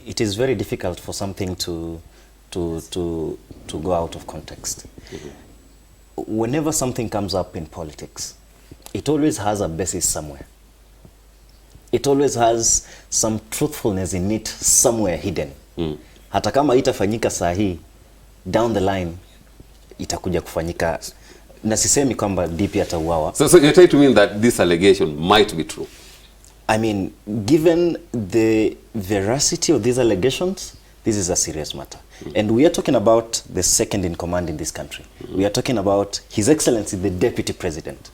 it is very difficult for something to go out of context. Whenever something comes up in politics, it always has a basis somewhere. It always has some truthfulness in it somewhere hidden. Hata kama itafanyika sahi, down the line itakuja kufanyika. Na sisemi kwamba DP atauawa. So you're trying to mean that this allegation might be true? I mean, given the veracity of these allegations, this is a serious matter. And we are talking about the second in command in this country. We are talking about His Excellency, the Deputy President.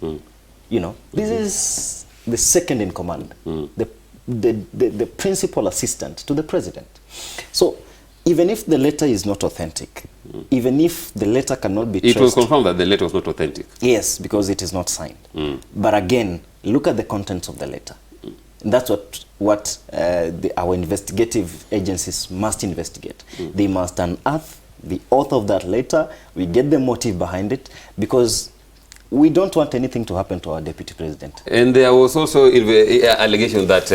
You know, this is the second in command, the principal assistant to the President. So, even if the letter is not authentic, even if the letter cannot be trusted... It was confirmed that the letter was not authentic. Yes, because it is not signed. But again, look at the contents of the letter. And that's what our investigative agencies must investigate. They must unearth the author of that letter. We get the motive behind it, because we don't want anything to happen to our Deputy President. And there was also allegation that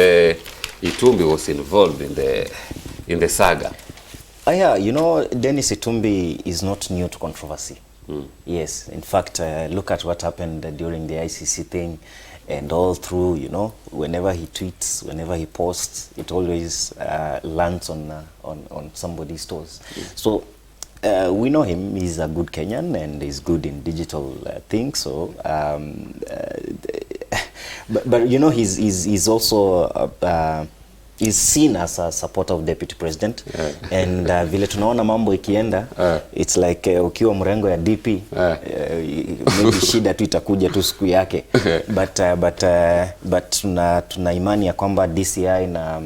Itumbi was involved in the saga. Yeah, you know, Dennis Itumbi is not new to controversy. Yes, in fact, look at what happened during the ICC thing, and all through, you know, whenever he tweets, whenever he posts, it always lands on somebody's toes. So we know him. He's a good Kenyan and he's good in digital things. So, but you know, he's also is seen as a supporter of Deputy President. And vile tunaona mambo ikienda, it's like ukiwa mrengo ya DP, maybe shida tu itakuja tu siku yake. But tuna imani ya kwamba DCI na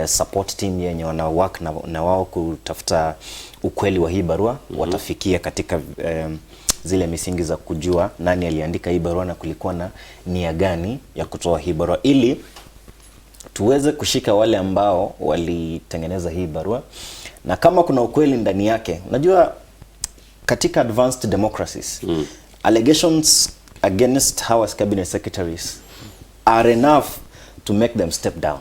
support team yenye wana work na wao kutafuta ukweli wa hii barua, watafikia katika zile misingi za kujua nani aliandika hii barua na kulikuwa na nia gani ya kutoa hii barua, ili tuweze kushika wale ambao walitengeneza hii barua. Na kama kuna ukweli ndani yake, unajua katika advanced democracies, allegations against House cabinet secretaries are enough to make them step down.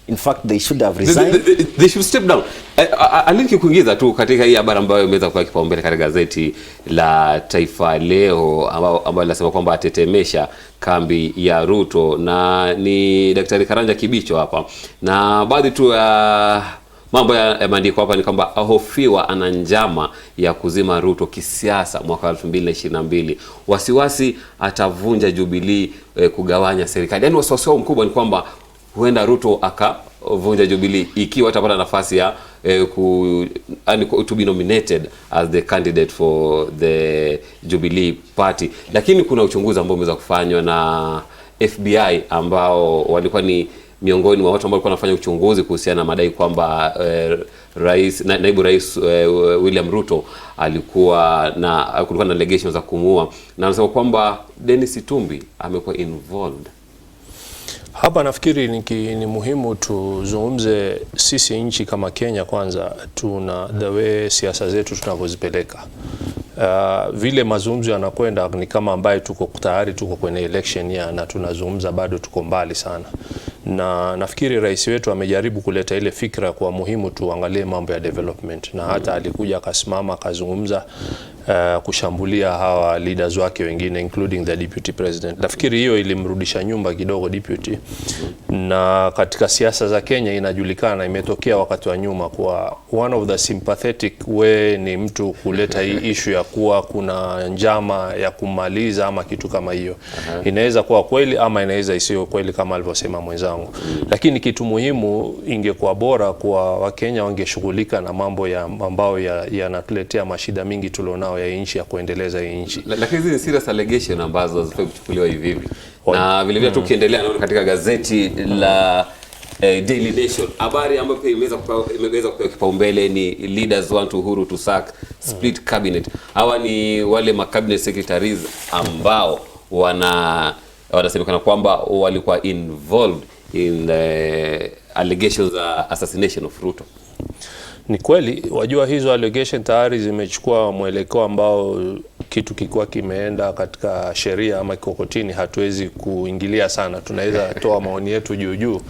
In fact, they should have resigned. They should step down. Alinki kuingiza tu katika hii habari ambayo imeweza kuwa kipaumbele katika gazeti la Taifa Leo, ambayo linasema kwamba atetemesha kambi ya Ruto, na ni Daktari Karanja Kibicho hapa. Na baadhi tu ya mambo yameandikwa hapa ni kwamba ahofiwa ana njama ya kuzima Ruto kisiasa mwaka 2022. Wasiwasi atavunja Jubilee, kugawanya serikali. Yaani wasiwasi mkubwa ni kwamba huenda Ruto akavunja Jubilee ikiwa atapata nafasi ya to be nominated as the candidate for the Jubilee Party. Lakini kuna uchunguzi ambao umeweza kufanywa na FBI ambao walikuwa ni miongoni mwa watu ambao walikuwa wanafanya uchunguzi kuhusiana na madai kwamba naibu rais William Ruto kulikuwa na allegations za kumuua, na anasema kwamba Dennis Itumbi amekuwa involved. Hapa nafikiri ni muhimu tuzungumze sisi nchi kama Kenya kwanza, tuna the way siasa zetu tunavyozipeleka. Vile mazungumzo yanakwenda ni kama ambaye tayari tuko kwenye election ya, na tunazungumza bado tuko mbali sana. Na nafikiri rais wetu amejaribu kuleta ile fikra kwa muhimu tuangalie mambo ya development, na hata alikuja akasimama akazungumza kushambulia hawa leaders wake wengine including the Deputy President. Nafikiri hiyo ilimrudisha nyumba kidogo Deputy. Na katika siasa za Kenya inajulikana, imetokea wakati wa nyuma kwa one of the sympathetic way ni mtu kuleta hii issue ya kuwa kuna njama ya kumaliza ama kitu kama hiyo. Inaweza kuwa kweli ama inaweza isiwe kweli kama alivyosema mwenzangu. Lakini kitu muhimu, ingekuwa bora kwa Wakenya wangeshughulika na mambo ambao yanatuletea mashida mingi tulionao ya nchi, ya kuendeleza hii nchi. Lakini hizi ni serious allegation ambazo zifai kuchukuliwa hivi hivi. Na vile vile tukiendelea naona katika gazeti la Daily Nation, habari ambayo pia imeweza kupewa kipaumbele ni leaders want Uhuru to sack split cabinet. Hawa ni wale cabinet secretaries ambao wanasemekana kwamba walikuwa involved in the allegations assassination of Ruto. Ni kweli, wajua hizo allegation tayari zimechukua mwelekeo ambao kitu kikuwa kimeenda katika sheria ama kikokotini, hatuwezi kuingilia sana, tunaweza toa maoni yetu juu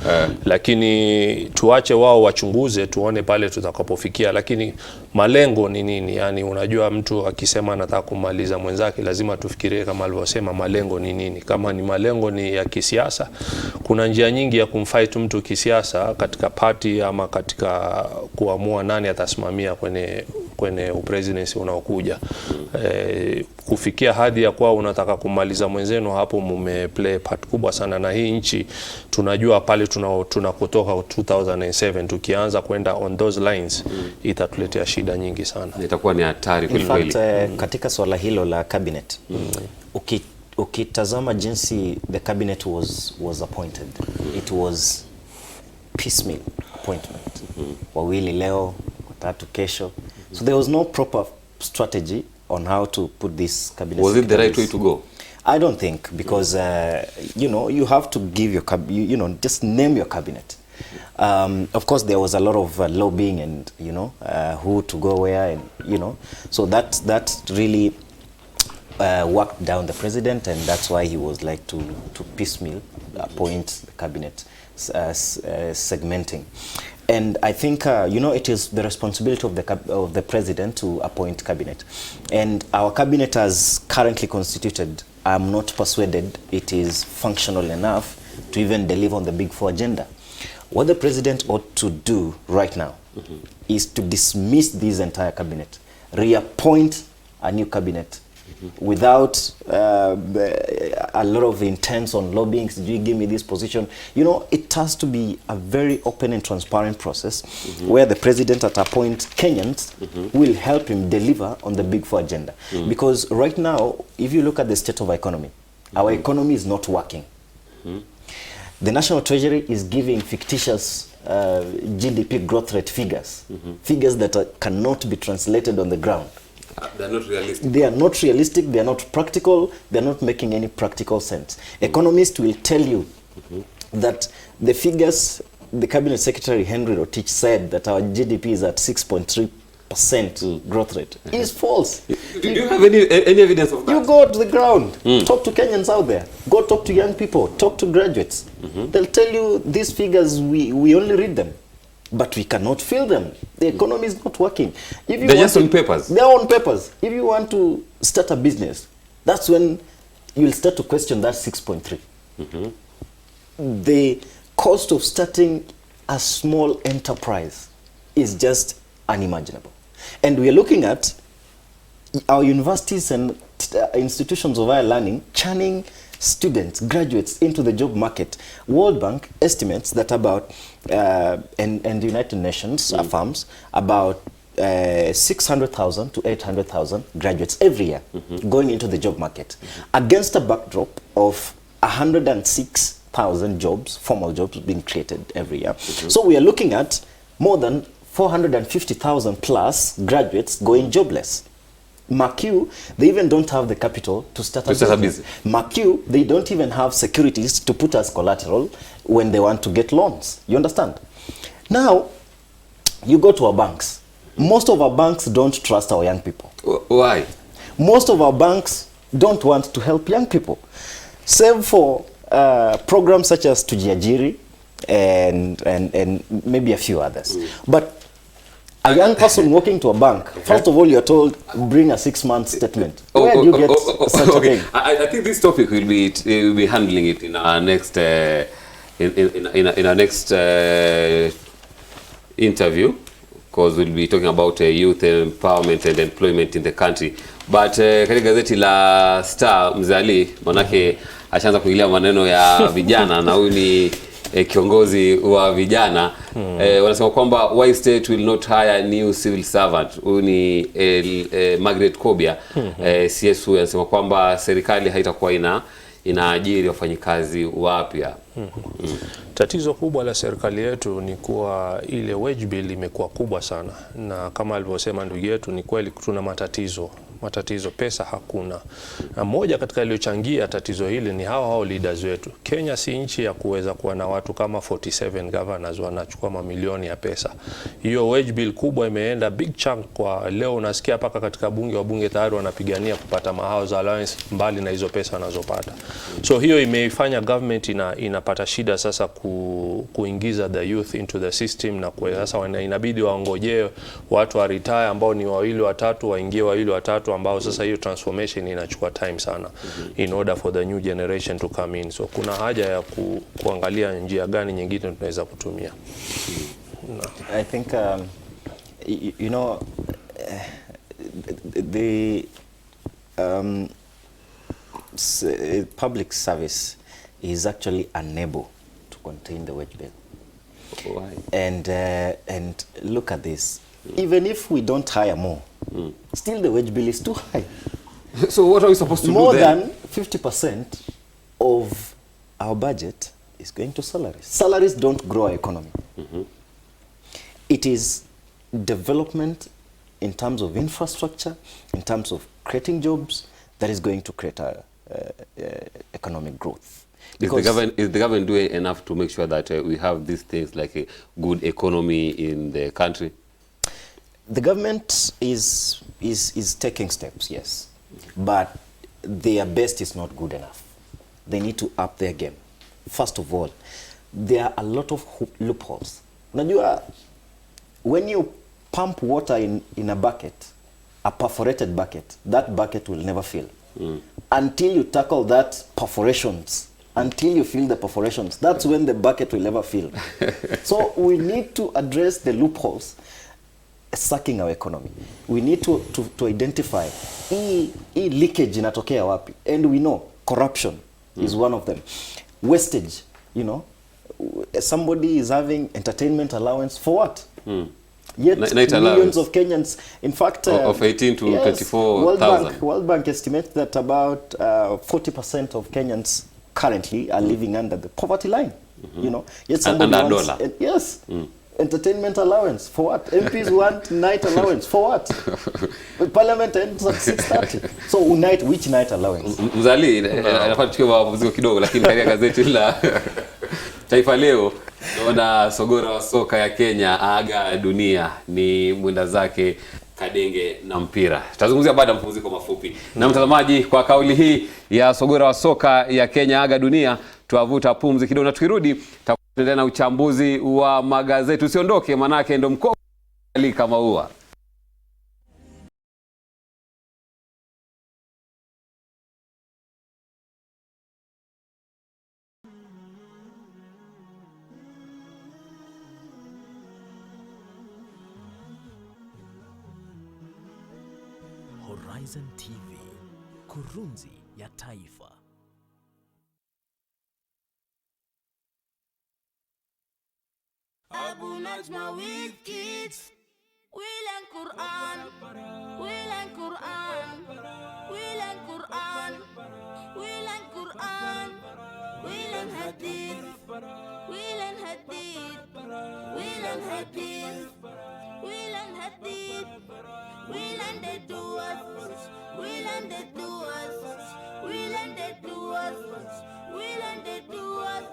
lakini tuache wao wachunguze, tuone pale tutakapofikia. Lakini malengo ni nini? Yani unajua, mtu akisema anataka kumaliza mwenzake lazima tufikirie kama alivyosema malengo ni nini. Kama ni malengo ni ya kisiasa, kuna njia nyingi ya kumfight mtu kisiasa katika party ama katika kuamua nani atasimamia kwenye upresidency unaokuja. Kufikia hadi ya kuwa unataka kumaliza mwenzenu, hapo mumeplay part kubwa sana. Na hii nchi tunajua pale tunakotoka 2007, tukianza kwenda on those lines itatuletea shida nyingi sana, itakuwa ni hatari kweli kweli. Katika swala hilo la cabinet, ukitazama jinsi the cabinet was appointed, it was piecemeal appointment. Wawili leo, watatu kesho. So there was no proper strategy on how to put this cabinet. Was it the right way to go? I don't think, because you have to give your just name your cabinet. Of course there was a lot of lobbying and who to go where, and so that really worked down the president, and that's why he was like to piecemeal appoint the cabinet, segmenting. And I think it is the responsibility of the president to appoint cabinet, and our cabinet as currently constituted, I'm not persuaded it is functional enough to even deliver on the Big Four agenda. What the president ought to do right now is to dismiss this entire cabinet, reappoint a new cabinet without a lot of intents on lobbying. Do you give me this position? It has to be a very open and transparent process where the president at a point Kenyans will help him deliver on the Big Four agenda. Because right now, if you look at the state of our economy, our economy is not working. The National Treasury is giving fictitious GDP growth rate figures, figures that cannot be translated on the ground. They're not realistic. They are not realistic, they are not practical, they are not making any practical sense. Economists will tell you that the figures, the Cabinet Secretary Henry Rotich said that our GDP is at 6.3% growth rate, is false. Do you have any evidence of that? You go to the ground, talk to Kenyans out there, go talk to young people, talk to graduates. They'll tell you these figures, we only read them, but we cannot feel them. The economy is not working. If you They're just on papers. They're on papers. If you want to start a business, that's when you'll start to question that 6.3. The cost of starting a small enterprise is just unimaginable. And we are looking at our universities and institutions of higher learning churning students, graduates into the job market. World Bank estimates that about, and the United Nations affirms, about 600,000 to 800,000 graduates every year going into the job market, against a backdrop of 106,000 jobs, formal jobs being created every year. So we are looking at more than 450,000 plus graduates going jobless. McHugh, they even don't have the capital to start a business. McHugh, they don't even have securities to put as collateral when they want to get loans. You understand? Now, you go to our banks. Most of our banks don't trust our young people. Why? Most of our banks don't want to help young people, save for programs such as Tujiajiri and maybe a few others. But a young person walking to a bank, first of all, you're told, bring a 6-month statement. Where do you get such a thing? I think this topic we'll be handling it in our next in our next interview, because we'll be talking about youth empowerment and employment in the country. But katika gazeti la Star, Mzali manake ashaanza kuingilia maneno ya vijana na huyu ni kiongozi wa vijana. Wanasema kwamba why state will not hire new civil servant. Huyu ni Margaret Kobia, CSU, anasema kwamba serikali haitakuwa inaajiri wafanyikazi wapya. Tatizo kubwa la serikali yetu ni kuwa ile wage bill imekuwa kubwa sana, na kama alivyosema ndugu yetu, ni kweli tuna matatizo matatizo, pesa hakuna. Na moja katika iliyochangia tatizo hili ni hao leaders wetu. Kenya si nchi ya kuweza kuwa na watu kama 47 governors wanachukua mamilioni ya pesa. Hiyo wage bill kubwa imeenda big chunk kwa leo, unasikia paka katika wabunge tayari wanapigania kupata house allowance mbali na hizo pesa wanazopata. So hiyo imeifanya government inapata shida sasa kuingiza the youth into the system, na kwa sasa inabidi waongojee watu wa retire ambao ni wawili watatu waingie wawili watatu, ambao sasa hiyo transformation inachukua time sana in order for the new generation to come in. So kuna haja ya kuangalia njia gani nyingine tunaweza kutumia. I think you know the public service is actually unable to contain the wage bill. Why? And look at this. Even if we don't hire more, still the wage bill is too high. So what are we supposed to more do then? More than 50% of our budget is going to salaries. Salaries don't grow our economy. It is development in terms of infrastructure, in terms of creating jobs, that is going to create economic growth. Is the government doing enough to make sure that we have these things like a good economy in the country? The government is taking steps, yes, but their best is not good enough. They need to up their game. First of all, there are a lot of loopholes. Unajua, when you pump water in a bucket, a perforated bucket, that bucket will never fill. Until you tackle that perforations, until you fill the perforations, that's when the bucket will ever fill. So we need to address the loopholes sucking our economy. We need to identify leakage inatokea wapi, and we know corruption is one of them. Wastage, you know, somebody is having entertainment allowance for what? Yet Night millions allowance of Kenyans, in fact, of 18 to 24,000. World Bank estimates that about 40% of Kenyans currently are living under the poverty line. You know, yet somebody under wants, dollar. Yes. Entertainment allowance for what? MPs want night allowance for what? Parliament ends at 6:30. So which night allowance? Mzali, anafaa tuchukue mapumziko kidogo, lakini katika gazeti la Taifa Leo naona sogora wa soka ya Kenya aga dunia, ni mwenda zake kadenge na mpira. Tutazungumzia baada ya mapumziko mafupi. Na mtazamaji, kwa kauli hii ya sogora wa soka ya Kenya aga dunia, tuavuta pumzi kidogo, na tukirudi tutaendelea na uchambuzi wa magazeti. Usiondoke, manake ndo mkopo kama huwa. Horizontv, kurunzi ya taifa. Abu Najma with kids. We learn Quran. We learn Quran. We learn Quran. We learn Quran. We learn hadith. We learn hadith. We learn hadith. We learn hadith. We learn the duas. We learn the duas. We learn the duas. We learn the duas.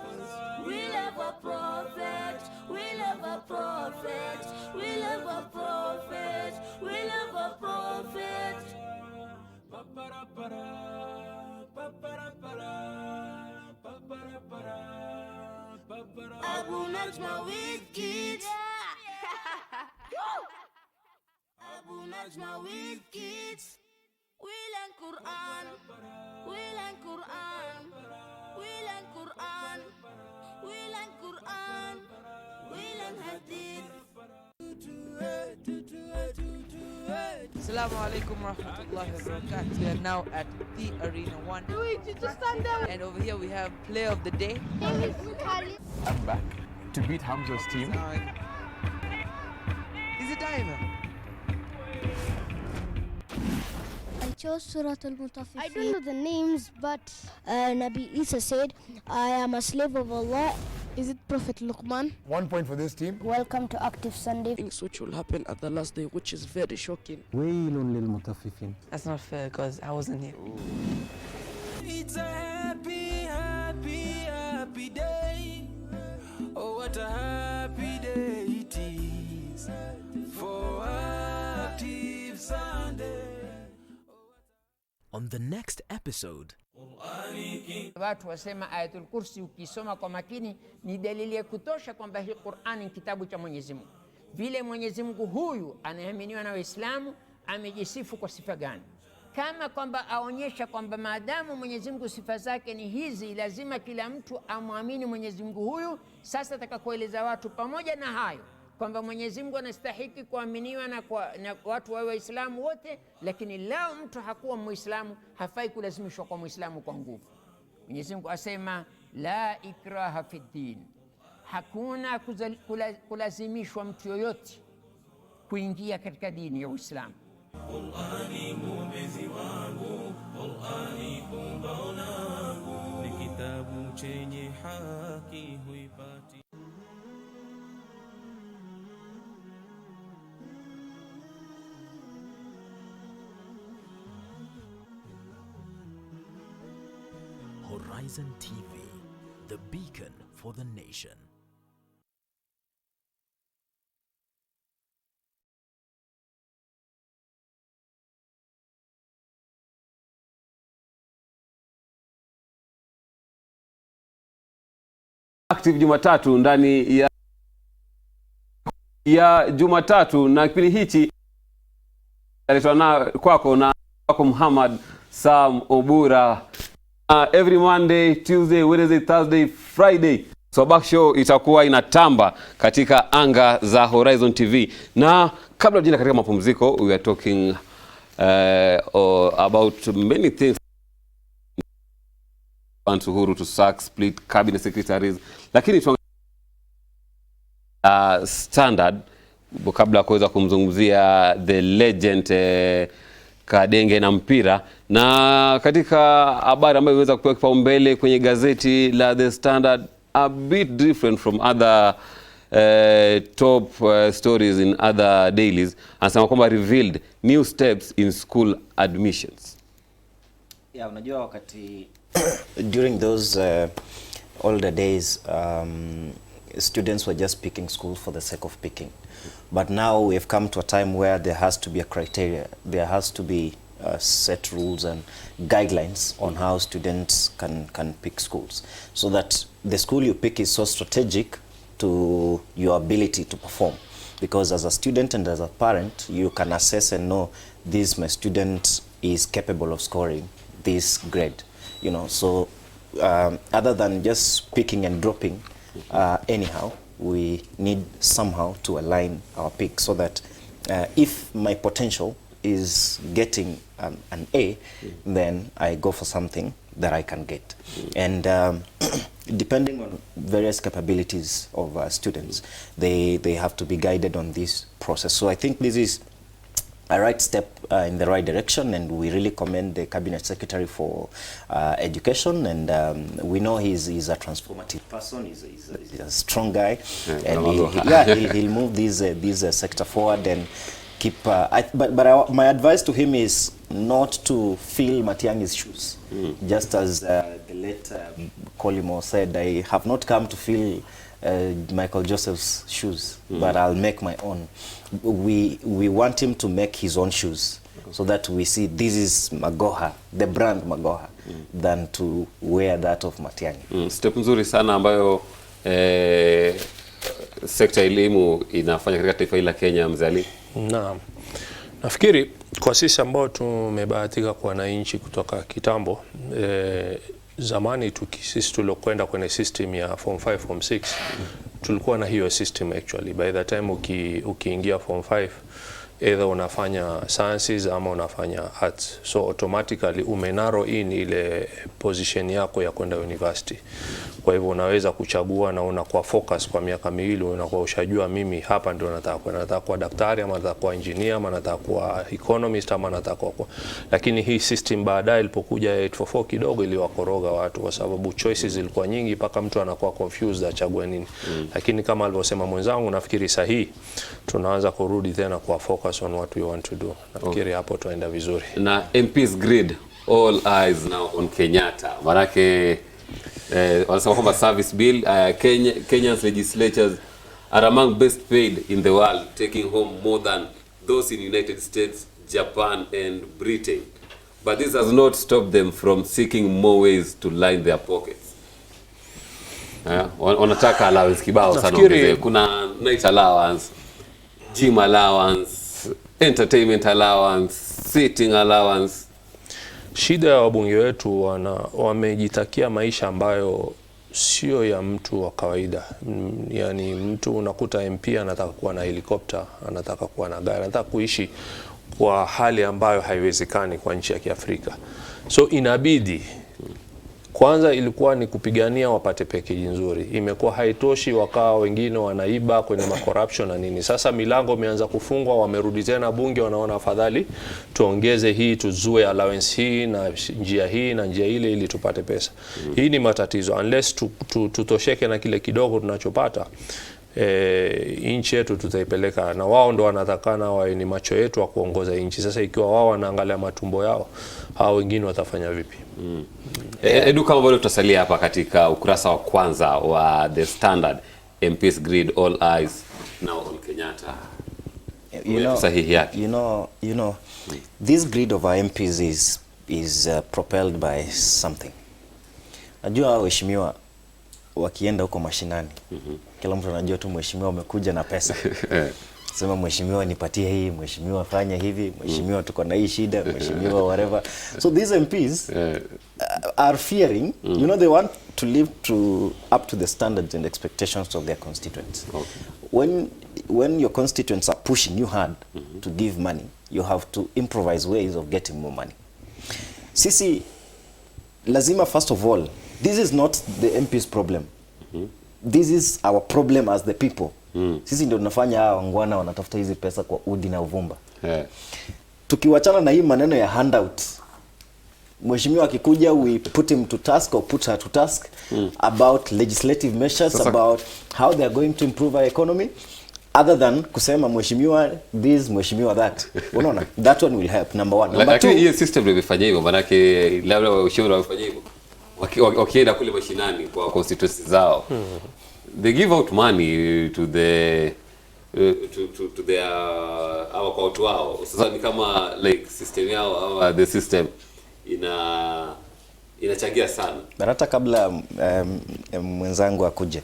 We love a prophet. We love a prophet. We love a prophet. We love a prophet. Abu Najma with kids. Abu Najma with kids. We learn Quran. We learn Quran. We learn Quran. We learn Quran. We learn hadith. Assalamu alaikum warahmatullahi wabarakatuh. We are now at the Arena 1. Wait, you just stand there. And over here we have player of the day. I'm back to beat Hamza's team. Is it time? I chose Surah Al-Mutaffifin. I don't know the names, but Nabi Isa said, I am a slave of Allah Is it Prophet Luqman? 1 point for this team. Welcome to Active Sunday. Things which will happen at the last day, which is very shocking. That's not fair because I wasn't here. It's a happy, happy, happy day. Oh, what a happy day it is for Active Sunday. On the next episode, watu wasema Ayatul Kursi ukisoma kwa makini ni dalili ya kutosha kwamba hii Qur'ani ni kitabu cha Mwenyezi Mungu. Vile Mwenyezi Mungu huyu anaaminiwa na Waislamu amejisifu kwa sifa gani? Kama kwamba aonyesha kwamba maadamu Mwenyezi Mungu sifa zake ni hizi, lazima kila mtu amwamini Mwenyezi Mungu huyu. Sasa atakakueleza watu pamoja na hayo kwamba Mwenyezi Mungu anastahili kuaminiwa na watu wa Waislamu wote, lakini lao mtu hakuwa Muislamu hafai kulazimishwa kwa Muislamu kwa nguvu. Mwenyezi Mungu asema la ikraha fi din, hakuna kulazimishwa mtu yoyote kuingia katika dini ya Uislamu. Qur'ani mwombezi wangu, Qur'ani kumbao langu, ni kitabu chenye haki huipati. Horizon TV, the beacon for the nation. Active Jumatatu ndani ya Jumatatu, na kipindi hichi aletwa na kwako Muhammad Sam Obura. Every Monday, Tuesday, Wednesday, Thursday, Friday Swabah Show itakuwa inatamba katika anga za Horizon TV. Na kabla tujinda katika mapumziko, we are talking about many things. Uhuru to sack, split cabinet secretaries, lakini standard kabla kuweza kumzungumzia the legend Kadenge na mpira. Na katika habari ambayo imeweza kupewa kipaumbele kwenye gazeti la The Standard, a bit different from other top stories in other dailies, anasema kwamba revealed new steps in school admissions. Yeah, unajua wakati during those older days, students were just picking schools for the sake of picking. But now we have come to a time where there has to be a criteria. There has to be set rules and guidelines on how students can pick schools, so that the school you pick is so strategic to your ability to perform. Because as a student and as a parent, you can assess and know this my student is capable of scoring this grade. You know, so other than just picking and dropping anyhow, we need somehow to align our pick so that if my potential is getting an A, then I go for something that I can get. And depending on various capabilities of students, they have to be guided on this process. So I think this is a right step in the right direction, and we really commend the Cabinet Secretary for Education, and we know he's a transformative person, he's a strong guy, and he'll move this sector forward and keep. But my advice to him is not to fill Matiang'i's shoes. Just as the late Kolimo said, I have not come to fill Michael Joseph's shoes, but I'll make my own. We want him to make his own shoes, so that we see this is Magoha, the brand Magoha, than to wear that of Matiang'i. Step nzuri sana ambayo sekta elimu inafanya katika taifa hili la Kenya, mzali. Naam. Nafikiri kwa sisi ambao tumebahatika kuwa na nchi kutoka kitambo, zamani sisi tulokwenda kwenye system ya form 5 form 6 tulikuwa na hiyo system actually. By the time ukiingia form 5 either unafanya sciences ama unafanya arts, so automatically umenarrow in ile position yako ya kwenda university. Kwa hivyo unaweza kuchagua na unakuwa focus kwa miaka miwili, unakuwa ushajua mimi hapa ndio nataka kuwa daktari ama nataka kuwa engineer ama nataka kuwa economist ama nataka kuwa. Lakini hii system baadaye ilipokuja 844 kidogo iliwakoroga watu, kwa sababu choices zilikuwa nyingi mpaka mtu anakuwa confused achague nini. Lakini kama alivyosema mwenzangu, nafikiri sahihi tunaanza kurudi tena kwa focus on what we want to do. Nafikiri hapo tuenda vizuri. Na MP's grid, all eyes now on Kenyatta. Manake wanasema kwamba service bill, Kenya's legislatures are among best paid in the world, taking home more than those in United States, Japan and Britain. But this has not stopped them from seeking more ways to line their pockets. Wanataka allowance kibao sana ongezeke. Kuna night allowance, gym allowance, entertainment allowance, sitting allowance. Shida ya wabunge wetu wamejitakia maisha ambayo sio ya mtu wa kawaida. Yani mtu unakuta MP anataka kuwa na helikopta, anataka kuwa na gari, anataka kuishi kwa hali ambayo haiwezekani kwa nchi ya Kiafrika. So inabidi kwanza ilikuwa ni kupigania wapate package nzuri. Imekuwa haitoshi, wakawa wengine wanaiba kwenye corruption na nini. Sasa milango imeanza kufungwa, wamerudi tena bunge, wanaona afadhali tuongeze hii, tuzue allowance hii na njia hii na njia ile ili tupate pesa. Hii ni matatizo. Unless tutosheke na kile kidogo tunachopata, nchi yetu tutaipeleka, na wao ndo wanatakana wawe ni macho yetu wa kuongoza nchi. Sasa ikiwa wao wanaangalia matumbo yao, hao wengine watafanya vipi? Edu, kama bado tutasalia hapa katika ukurasa wa kwanza wa The Standard, MP's grid, all eyes now on Kenyatta. You know, this grid of our MPs is propelled by something. Najua waheshimiwa wakienda huko mashinani, kila mtu anajua tu mheshimiwa umekuja na pesa. Sema mheshimiwa nipatie hii, mheshimiwa fanya hivi, mheshimiwa tuko na hii shida, mheshimiwa whatever. So these MPs are fearing, you know, they want to live up to the standards and expectations of their constituents. When your constituents are pushing you hard to give money, you have to improvise ways of getting more money. Sisi lazima, first of all, this is not the MP's problem. This is our problem as the people. Sisi ndio tunafanya hawa wangwana wanatafuta hizi pesa kwa udi na uvumba. Tukiwachana na hii maneno ya handout, mheshimiwa akikuja, we put him to task or put her to task about legislative measures, about how they are going to improve our economy, other than kusema mheshimiwa this, mheshimiwa that. Unaona, that one will help, number one. Number two, hii system ndio imefanya hivyo, maana yake labda washauri wafanye hivyo wakienda kule mashinani kwa constituency zao. They give out money to the to their kwa watu wao. Sasa ni kama like system yao au the system inachangia sana. Hata kabla mwenzangu akuje,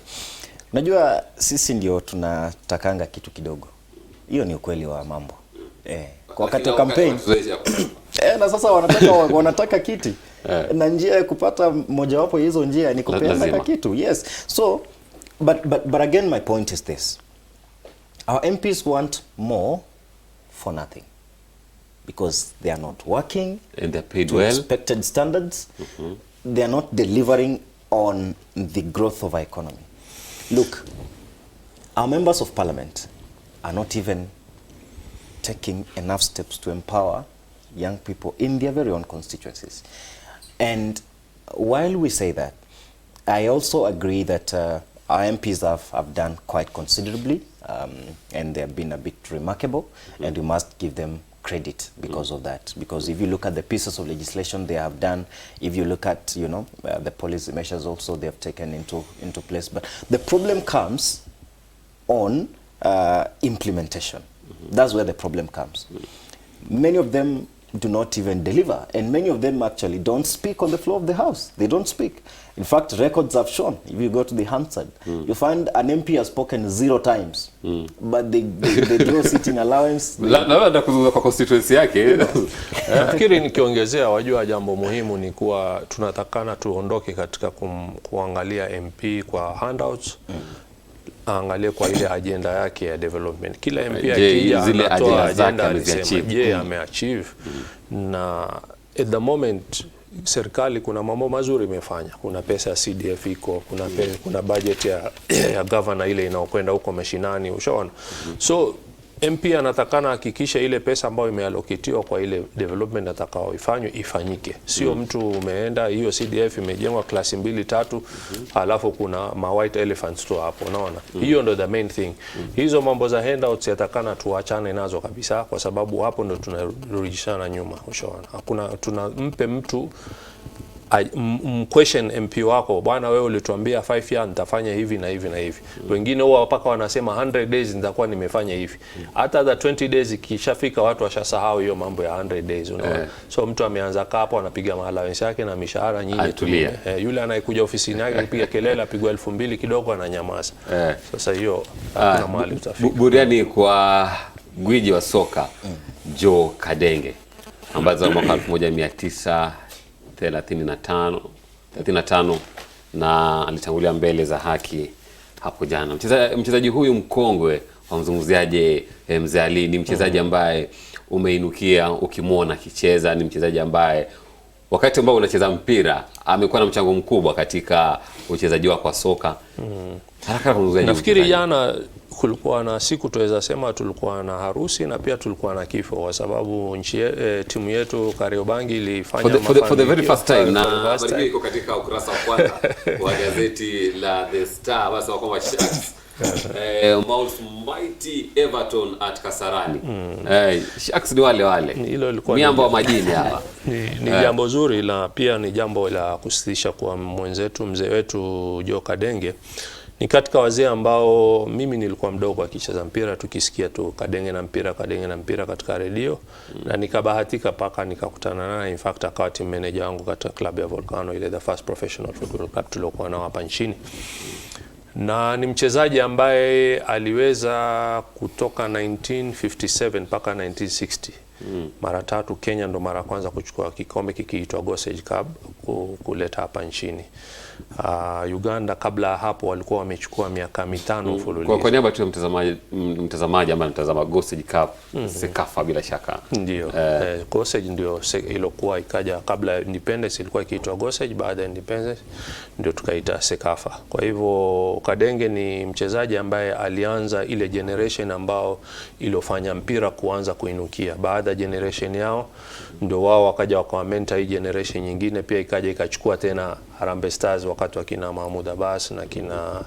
unajua sisi ndio tunatakanga kitu kidogo. Hiyo ni ukweli wa mambo. Kwa wakati wa campaign na sasa wanataka kiti. Na njia ya kupata mojawapo hizo njia ni kupeana kitu. Yes. So but again, my point is this. Our MPs want more for nothing, because they are not working and they're paid to well, expected standards. They are not delivering on the growth of our economy. Look, our members of parliament are not even taking enough steps to empower young people in their very own constituencies. And while we say that, I also agree that our MPs have done quite considerably, and they have been a bit remarkable, and we must give them credit because of that. Because if you look at the pieces of legislation they have done, if you look at, you know, the policy measures also they have taken into place. But the problem comes on implementation. That's where the problem comes. Many of them do not even deliver, and many of them actually don't speak on the floor of the House. They don't speak. In fact, records have shown, if you go to the Hansard, you find an MP has spoken 0 times, but they draw sitting allowance. Labda kwa constituency yake. Nafikiri nikiongezea, wajua jambo muhimu ni kuwa tunatakana tuondoke katika kuangalia MP kwa handouts, aangalie kwa ile agenda yake ya development. Kila MP akija anatoa agenda alisema je ameachieve. Na at the moment serikali kuna mambo mazuri imefanya. Kuna pesa ya CDF iko, kuna budget ya governor ile inaokwenda huko mashinani, ushaona. So MP anatakana hakikisha ile pesa ambayo imeallokitiwa kwa ile development atakao ifanyike. Sio mtu umeenda hiyo CDF imejengwa klasi 2 3 alafu kuna ma white elephants tu hapo, unaona. Hiyo ndo the main thing. Hizo mambo za handouts yatakana tuachane nazo kabisa, kwa sababu hapo ndo tunarudishana nyuma, ushaona. Hakuna tunampe mtu question MP wako, bwana wewe ulituambia 5 years nitafanya hivi na hivi na hivi. Wengine huwa mpaka wanasema 100 days nitakuwa nimefanya hivi. Hata the 20 days ikishafika watu washasahau hiyo mambo ya 100 days, unaona. So mtu ameanza hapo anapiga allowance yake na mishahara nyingi tu. Yule anayekuja ofisini yake akipiga kelele apigwa 2000 kidogo ananyamaza. Sasa hiyo hakuna mahali utafika. Buriani kwa gwiji wa soka Joe Kadenge ambazo mwaka 1935 na alitangulia mbele za haki hapo jana. Mchezaji huyu mkongwe wa mzungumziaje Mzee Ali ni mchezaji ambaye umeinukia ukimwona akicheza, ni mchezaji ambaye wakati ambao unacheza mpira amekuwa na mchango mkubwa katika uchezaji wako wa soka. Nafikiri jana kulikuwa na siku tuweza sema tulikuwa na harusi na pia tulikuwa na kifo, kwa sababu timu yetu Kariobangi ilifanya for the very first time, na habari hiyo iko katika ukurasa wa kwanza wa gazeti la The Star. Basi kwamba Sharks Mount Mighty Everton at Kasarani. Sharks ni wale hilo lilikuwa miamba wa majini hapa. Ni jambo zuri, la pia ni jambo la kusitisha kwa mwenzetu mzee wetu Joe Kadenge. Ni katika wazee ambao mimi nilikuwa mdogo akicheza mpira, tukisikia tu Kadenge na mpira katika redio. Na nikabahatika paka nikakutana naye, in fact akawa team manager wangu katika club ya Volcano, ile the first professional football club tuliokuwa nao hapa nchini. Na ni mchezaji ambaye aliweza kutoka 1957 mpaka 1960. Mara 3 Kenya ndo mara kwanza kuchukua kikombe kikiitwa Gossage Cup kuleta hapa nchini. Uganda kabla hapo walikuwa wamechukua miaka 5 mfululizo. Kwa niaba tu mtazamaji ambaye anatazama Gossage Cup, Sekafa bila shaka. Ndio. Gossage ndio ilikuwa ikaja kabla independence, ilikuwa ikiitwa Gossage, baada ya independence ndio tukaita Sekafa. Kwa hivyo Kadenge ni mchezaji ambaye alianza ile generation ambao ilofanya mpira kuanza kuinukia. Baada generation yao ndio wao wakaja wakawamenta hii generation nyingine, pia ikaja ikachukua tena Harambee Stars wakati wa kina Mahmoud Abbas na kina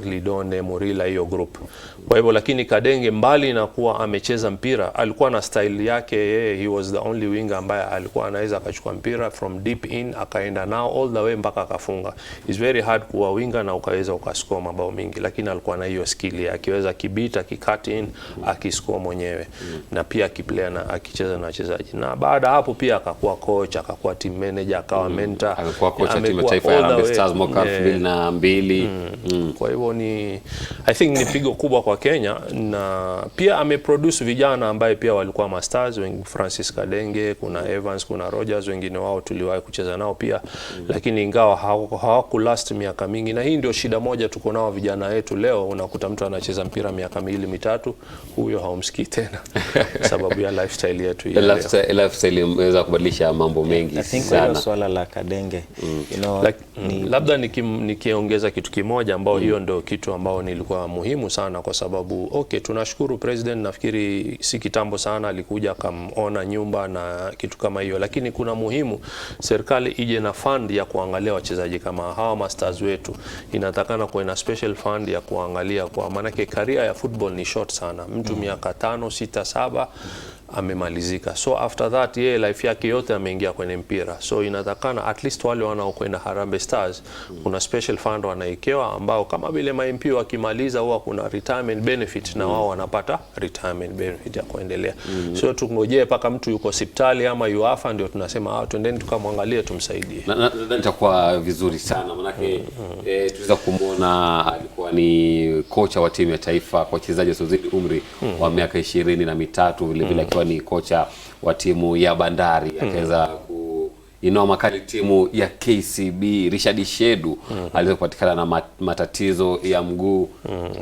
Lidone Murila, hiyo group. Kwa hivyo lakini Kadenge mbali na kuwa amecheza mpira, alikuwa na style yake yeye. He was the only winger ambaye alikuwa anaweza akachukua mpira from deep in akaenda nao all the way mpaka akafunga. It's very hard kuwa winger na ukaweza ukascore mabao mingi, lakini alikuwa na hiyo skill yake, akiweza kibita kicut in akiscore mwenyewe na pia akiplay na akicheza na wachezaji. Na baada hapo pia akakuwa coach, akakuwa team manager, akawa mentor, akakuwa coach wa timu ya taifa ya Harambee Stars mwaka 2002. Kwa hivyo I think ni pigo kubwa kwa Kenya, na pia ameproduce vijana ambaye pia walikuwa masters wengi, Francis Kadenge, kuna Evans, kuna Rogers, wengine wao tuliwahi kucheza nao pia. Lakini ingawa hawakulast miaka mingi, na hii ndio shida moja tuko nao vijana wetu leo. Unakuta mtu anacheza mpira miaka 2 3, huyo haumsikii tena sababu ya lifestyle yetu hii. Lifestyle imeweza kubadilisha mambo mengi sana. Kwa swala la Kadenge, labda nikiongeza kitu kimoja ambao hiyo ndio kitu ambao nilikuwa muhimu sana, kwa sababu tunashukuru president, nafikiri si kitambo sana alikuja akamona nyumba na kitu kama hiyo, lakini kuna muhimu serikali ije na fund ya kuangalia wachezaji kama hawa masters wetu. Inatakana kuwe na special fund ya kuangalia, kwa maana career ya football ni short sana. Mtu miaka 5 6 7 amemalizika. So after that yeye life yake yote ameingia kwenye mpira. So inatakana at least wale wanaokwenda Harambee Stars kuna special fund wanaikewa, ambao kama vile MP wakimaliza huwa kuna retirement benefit na wao wanapata retirement benefit ya kuendelea. So tungojee paka mtu yuko hospitali ama yuafa ndio tunasema twendeni tukamwangalie tumsaidie. Na itakuwa vizuri sana manake tuweza kumuona alikuwa ni kocha wa timu ya taifa kwa wachezaji wasiozidi umri wa miaka 23, vile vile akiwa ni kocha wa timu ya Bandari, akaweza inao makali timu ya KCB. Richard Shedu aliweza kupatikana na matatizo ya mguu.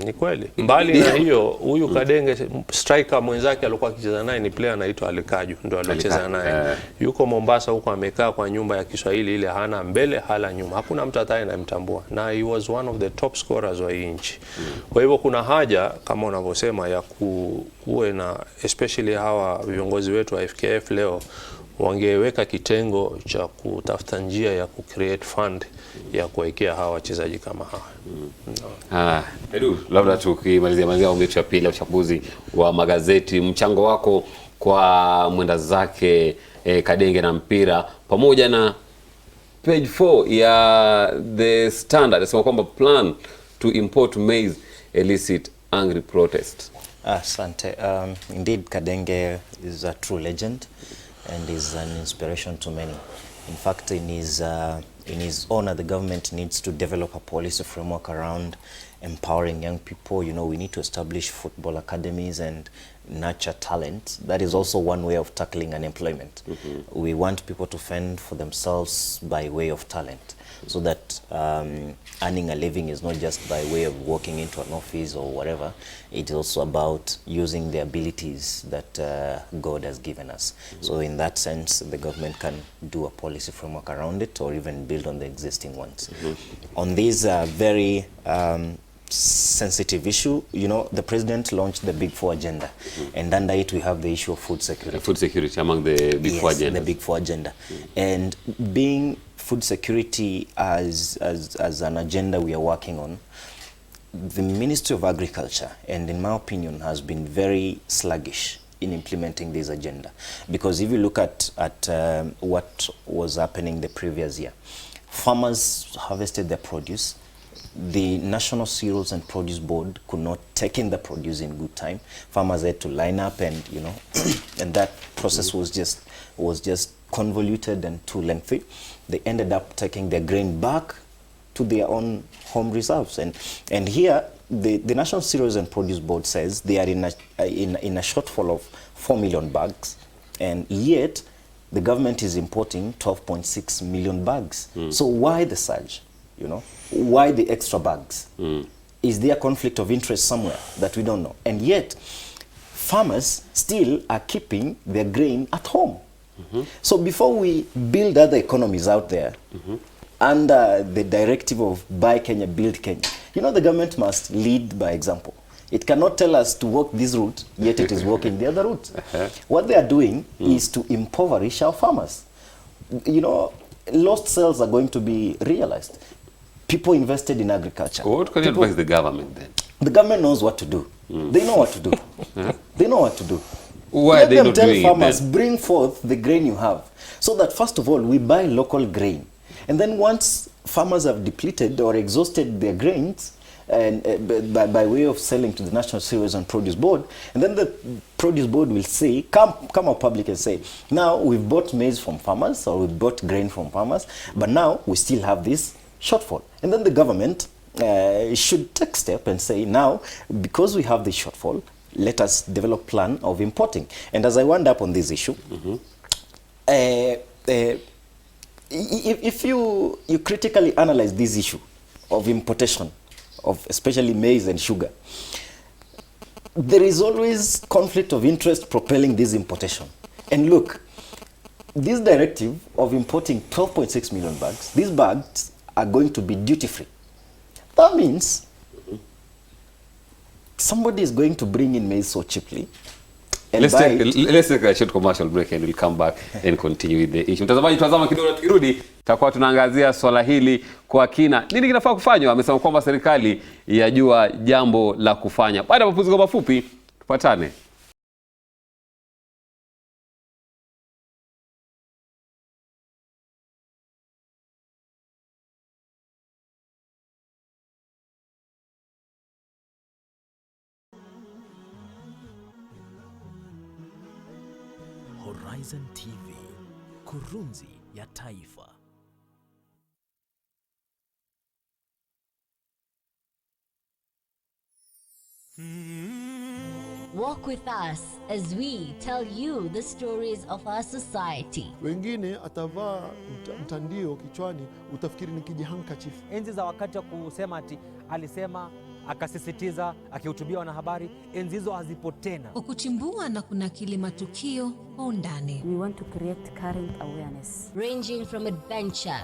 Ni kweli. Mbali na hiyo, huyu Kadenge striker mwenzake alikuwa akicheza naye ni player anaitwa Alikaju, ndio aliocheza naye. Yuko Mombasa huko, amekaa kwa nyumba ya Kiswahili ile, hana mbele hala nyuma. Hakuna mtu anayemtambua, na he was one of the top scorers wa hii nchi. Kwa hivyo kuna haja kama unavyosema ya kuwe na, especially hawa viongozi wetu wa FKF leo wangeweka kitengo cha kutafuta njia ya kucreate fund ya kuwekea hawa wachezaji kama hawa. Edu, labda tukimalizia awamu yetu ya pili ya uchambuzi wa magazeti, mchango wako kwa mwenda zake Kadenge na mpira, pamoja na page 4 ya The Standard nasema kwamba plan to import maize elicit angry protest. Asante. Indeed, Kadenge is a true legend and is an inspiration to many. In fact, in his honor, the government needs to develop a policy framework around empowering young people. You know, we need to establish football academies and nurture talent. That is also one way of tackling unemployment. We want people to fend for themselves by way of talent, so that earning a living is not just by way of walking into an office or whatever. It is also about using the abilities that God has given us. So in that sense, the government can do a policy framework around it, or even build on the existing ones. On this very sensitive issue, you know, the president launched the Big Four agenda, and under it we have the issue of food security. Food security among the Big Four agenda. The Big Four agenda. And being food security as an agenda we are working on, the Ministry of Agriculture, and in my opinion, has been very sluggish in implementing this agenda. Because if you look at what was happening the previous year, farmers harvested their produce. The National Cereals and Produce Board could not take in the produce in good time. Farmers had to line up, and you know, and that process was just convoluted and too lengthy. They ended up taking their grain back to their own home reserves, and here the National Cereals and Produce Board says they are in a shortfall of 4 million bags, and yet the government is importing 12.6 million bags. So why the surge? You know, why the extra bags? Is there a conflict of interest somewhere that we don't know? And yet, farmers still are keeping their grain at home. So before we build other economies out there, under the directive of Buy Kenya, Build Kenya, you know, the government must lead by example. It cannot tell us to walk this route, yet it is walking the other route. What they are doing is to impoverish our farmers. You know, lost sales are going to be realized. People invested in agriculture. What can you advise the government then? The government knows what to do. They know what to do. They know what to do. Why Let are they them not tell doing farmers, it then? bring forth the grain you have. So that first of all, we buy local grain. And then once farmers have depleted or exhausted their grains, and by way of selling to the National Cereals and Produce Board, and then the Produce Board will say, come out public and say, now we've bought maize from farmers, or we've bought grain from farmers, but now we still have this shortfall. And then the government should take step and say, now, because we have this shortfall, let us develop plan of importing. And as I wind up on this issue, if you critically analyze this issue of importation, of especially maize and sugar, there is always conflict of interest propelling this importation. And look, this directive of importing 12.6 million bags, these bags are going to be duty-free. That means somebody is going to bring in maize so cheaply. Let's take a short commercial break and we'll come back and continue with the issue. Mtazamaji, tutazama kidogo na tukirudi tutakuwa tunaangazia swala hili kwa kina. Nini kinafaa kufanywa? Amesema kwamba serikali yajua jambo la kufanya. Baada ya mapumziko mafupi, tupatane. Horizontv, kurunzi ya taifa. Walk with us as we tell you the stories of our society. Wengine atavaa mtandio kichwani, utafikiri ni kijihandkerchief. Enzi za wakati wa kusema ati alisema, akasisitiza, akihutubia wanahabari, enzi hizo hazipo tena. Kuchimbua na kunakili matukio kwa undani. We want to create current awareness, ranging from adventure,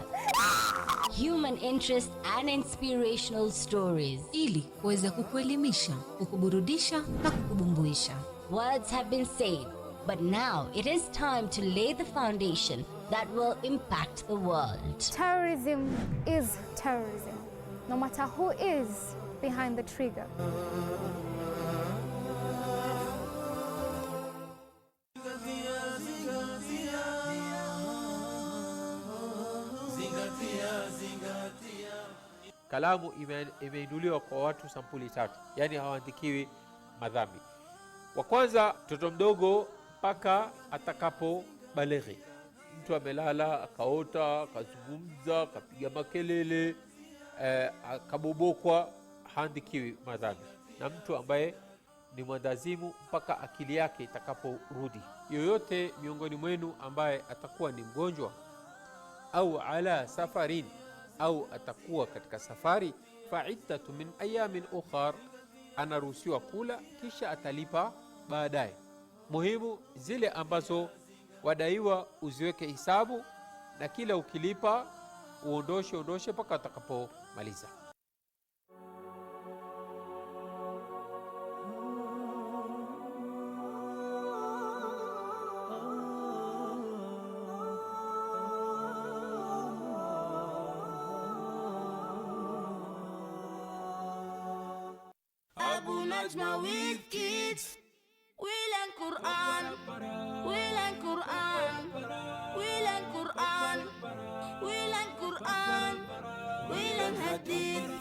human interest and inspirational stories, ili kuweza kukuelimisha, kukuburudisha na kukubumbuisha. Words have been said, but now it is time to lay the foundation that will impact the world. Terrorism is terrorism, no matter who is behind the trigger. Kalamu imeinuliwa kwa watu sampuli tatu, yani hawaandikiwi madhambi. Wa kwanza, mtoto mdogo mpaka atakapo balighi. Mtu amelala akaota, akazungumza, akapiga makelele, akabobokwa, haandikiwi madhambi. Na mtu ambaye ni mwandazimu mpaka akili yake itakaporudi. Yoyote miongoni mwenu ambaye atakuwa ni mgonjwa au ala safarin, au atakuwa katika safari, fa'iddatu min ayamin ukhar, anaruhusiwa kula kisha atalipa baadaye. Muhimu zile ambazo wadaiwa uziweke hisabu, na kila ukilipa uondoshe mpaka atakapomaliza. with kids. We learn Quran. We learn Quran. We learn Quran. We learn Quran. We learn Hadith.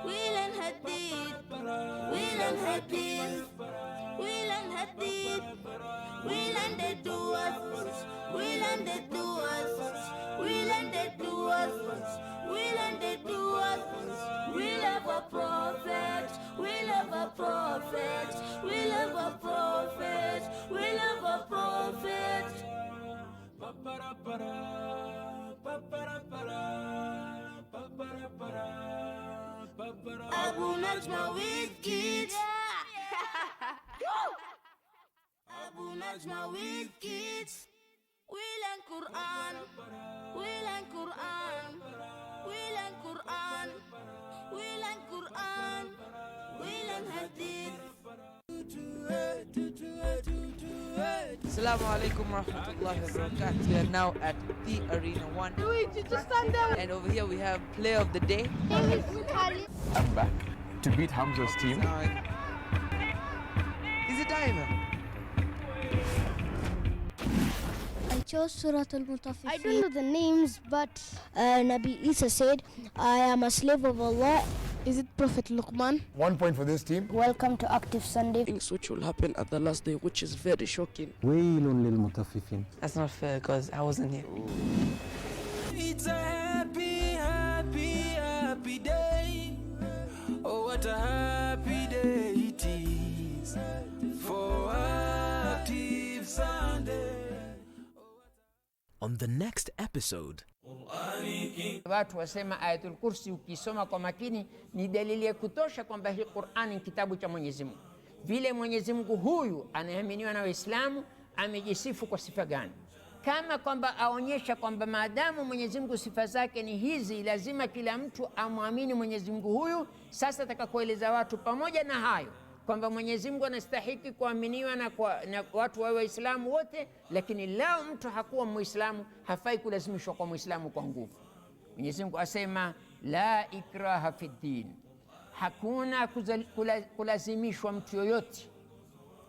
We learn Hadith. We learn Hadith. We learn Hadith. We learn the duas. We learn the duas. We learn the duas. We learn the duas. We love a prophet. We love a prophet. We love a prophet. We love a prophet. Abu Najma with kids. Abu Najma with kids. We learn Quran. We learn Quran. We learn Quran. We learn Quran. We learn Hadith. Assalamu alaikum warahmatullahi wabarakatuh. We are now at the Arena 1. Luigi, just stand down. And over here we have player of the day. I'm back to beat Hamza's team. He's a diamond. I chose Surah Al-Mutaffifin. I don't know the names, but Nabi Isa said, I am a slave of Allah. Is it Prophet Luqman? 1 point for this team. Welcome to Active Sunday. Things which will happen at the last day, which is very shocking. Waylun lil mutaffifin. That's not fair because I wasn't here. It's a happy, happy, happy day. Oh, what a happy day it is for Active Sunday. On the next episode, watu wasema Ayatul Kursi ukisoma kwa makini ni dalili ya kutosha kwamba hii Qur'ani ni kitabu cha Mwenyezi Mungu. Vile Mwenyezi Mungu huyu anayeaminiwa na Waislamu amejisifu kwa sifa gani? Kama kwamba aonyesha kwamba maadamu Mwenyezi Mungu sifa zake ni hizi, lazima kila mtu amwamini Mwenyezi Mungu huyu. Sasa atakakueleza watu pamoja na hayo kwamba Mwenyezi Mungu anastahili kuaminiwa na watu wa Waislamu wote, lakini lao mtu hakuwa Muislamu hafai kulazimishwa kwa Muislamu kwa nguvu. Mwenyezi Mungu asema la ikraha fi din, hakuna kulazimishwa mtu yoyote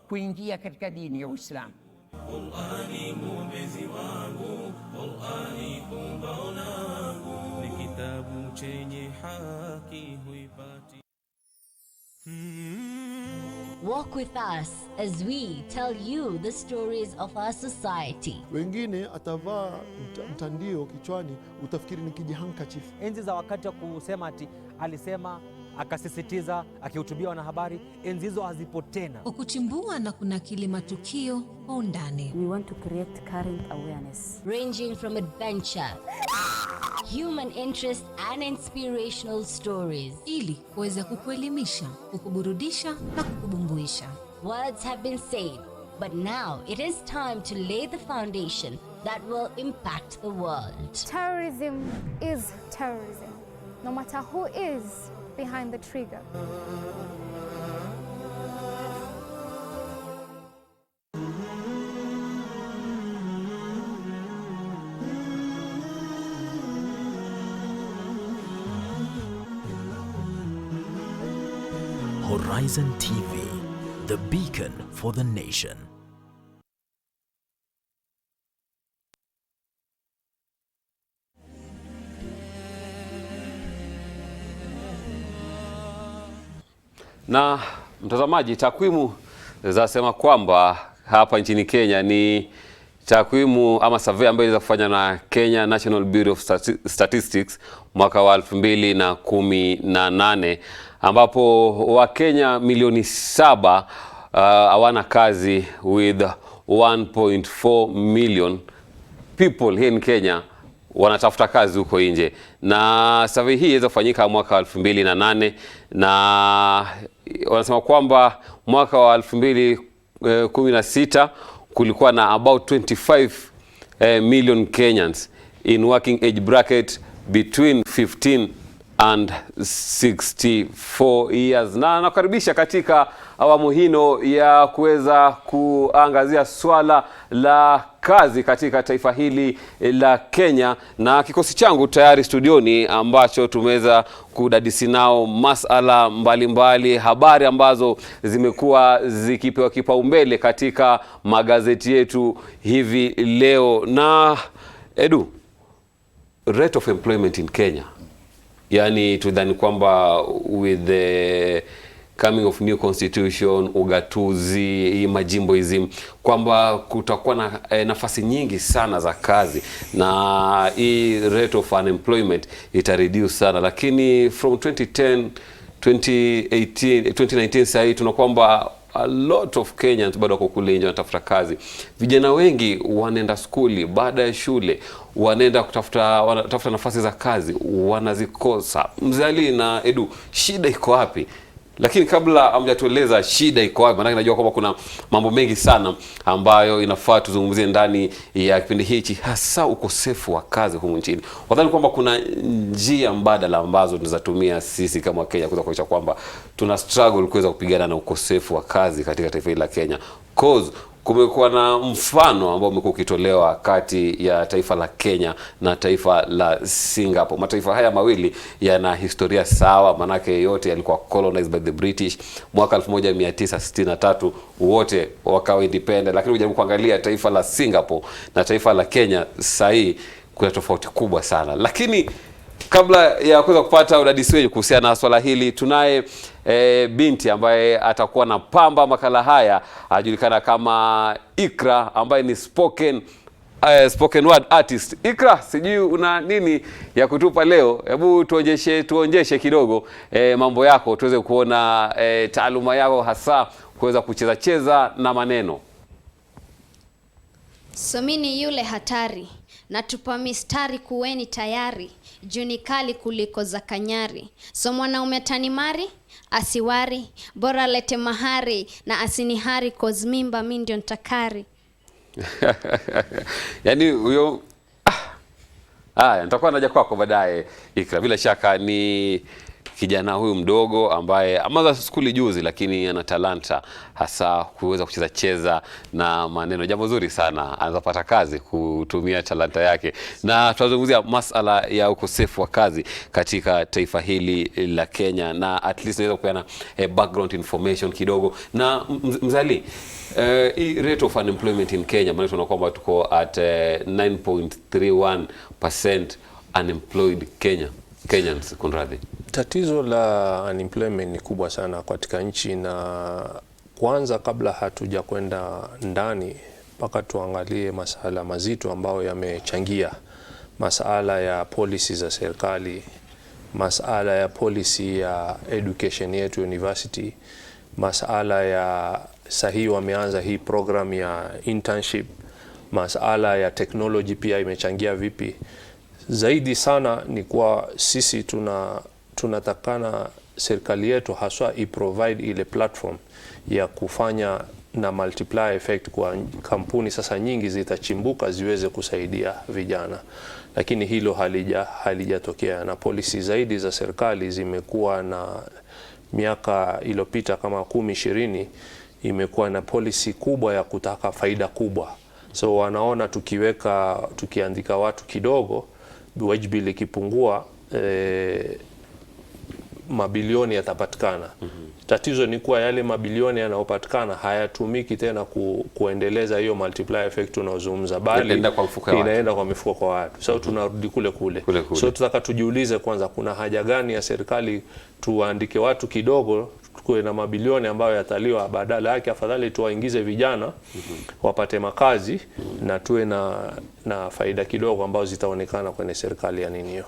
kuingia katika dini ya Uislamu. Qur'ani mwombezi wangu, Qur'ani kumbao langu, ni kitabu chenye haki huipati. Walk with us as we tell you the stories of our society. Wengine atavaa mtandio kichwani, utafikiri ni kijihandkerchief. Enzi za wakati wa kusema ati alisema, akasisitiza akihutubia wanahabari, enzi hizo hazipo tena. Kwa kuchimbua na kunakili matukio kwa undani. We want to create current awareness. Ranging from adventure, human interest and inspirational stories. Ili kuweza kukuelimisha, kukuburudisha na kukubumbuisha. Words have been said, but now it is time to lay the foundation that will impact the world. Terrorism is terrorism, no matter who is behind the trigger. Horizon TV, the beacon for the nation. Na mtazamaji, takwimu zasema kwamba hapa nchini Kenya ni takwimu ama survey ambayo iliweza kufanywa na Kenya National Bureau of Statistics mwaka wa 2018 ambapo Wakenya milioni 7 hawana kazi, with 1.4 million people here in Kenya wanatafuta kazi huko nje. Na survey hii iliweza kufanyika mwaka wa 2008 na wanasema kwamba mwaka wa 2016 kulikuwa na about 25 million Kenyans in working age bracket between 15 and 64 years. Na nakaribisha katika awamu hino ya kuweza kuangazia swala la kazi katika taifa hili la Kenya, na kikosi changu tayari studioni ambacho tumeweza kudadisi nao masala mbalimbali, habari ambazo zimekuwa zikipewa kipaumbele katika magazeti yetu hivi leo. Na Edu, rate of employment in Kenya, yani tudhani kwamba with the coming of new constitution, ugatuzi, majimbo hizi, kwamba kutakuwa na nafasi nyingi sana za kazi na hii rate of unemployment itareduce sana. Lakini from 2010, 2018, 2019 sasa tunaona kwamba a lot of Kenyans bado wako kule nje wanatafuta kazi. Vijana wengi wanaenda skuli, baada ya shule wanaenda wanatafuta nafasi za kazi, wanazikosa. Mzali na Edu, shida iko wapi? Lakini kabla hamjatueleza shida iko wapi, maana najua kwamba kuna mambo mengi sana ambayo inafaa tuzungumzie ndani ya kipindi hichi, hasa ukosefu wa kazi humu nchini. Wadhani kwamba kuna njia mbadala ambazo tunazatumia sisi kama Kenya kuweza kuhakikisha kwamba tuna struggle kuweza kupigana na ukosefu wa kazi katika taifa hili la Kenya? Cause kumekuwa na mfano ambao umekuwa ukitolewa kati ya taifa la Kenya na taifa la Singapore. Mataifa haya mawili yana historia sawa, manake yote yalikuwa colonized by the British. Mwaka 1963 wote wakawa independent. Lakini ujaribu kuangalia taifa la Singapore na taifa la Kenya sahii kuna tofauti kubwa sana. Lakini kabla ya kuweza kupata udadisi wetu kuhusiana na swala hili, tunaye binti ambaye atakuwa na pamba makala haya, ajulikana kama Ikra, ambaye ni spoken word artist. Ikra, sijui una nini ya kutupa leo? Hebu tuonjeshe kidogo mambo yako, tuweze kuona taaluma yako, hasa kuweza kucheza na maneno. Somini yule hatari, natupa mistari, kuweni tayari, juni kali kuliko za kanyari. So mwanaume tanimari, asiwari, bora lete mahari, na asinihari cause mimba mimi ndio ntakari. Yani huyo nitakuwa naja kwako baadaye Ikra. Bila shaka ni kijana huyu mdogo ambaye ameanza skuli juzi, lakini ana talanta hasa kuweza kucheza na maneno. Jambo zuri sana, anapata kazi kutumia talanta yake. Na tutazungumzia masala ya ukosefu wa kazi katika taifa hili la Kenya, na at least naweza kupeana background information kidogo. Na mzali, hii rate of unemployment in Kenya, maana tunaona kwamba tuko at 9.31% unemployed Kenyans kunradhi. Tatizo la unemployment ni kubwa sana katika nchi, na kwanza kabla hatuja kwenda ndani, mpaka tuangalie masala mazito ambayo yamechangia masala ya policy za serikali masala ya policy ya education yetu university, masala ya sahihi wameanza hii program ya internship, masala ya technology pia imechangia vipi. Zaidi sana ni kwa sisi tunatakana serikali yetu haswa i-provide ile platform ya kufanya na multiplier effect kwa kampuni sasa nyingi zitachimbuka ziweze kusaidia vijana, lakini hilo halijatokea. Na policy zaidi za serikali zimekuwa na miaka iliyopita kama 10-20 imekuwa na policy kubwa ya kutaka faida kubwa. So wanaona tukiandika watu kidogo, wage bill ikipungua, mabilioni yatapatikana. Tatizo ni kuwa yale mabilioni yanayopatikana hayatumiki tena kuendeleza hiyo multiplier effect tunaozungumza, bali inaenda kwa mifuko kwa watu. So tunarudi kule. So tutaka tujiulize kwanza, kuna haja gani ya serikali tuandike watu kidogo kuwe na mabilioni ambayo yataliwa, badala yake afadhali tuwaingize vijana wapate makazi na tuwe na faida kidogo ambazo zitaonekana kwenye serikali ya nini hiyo.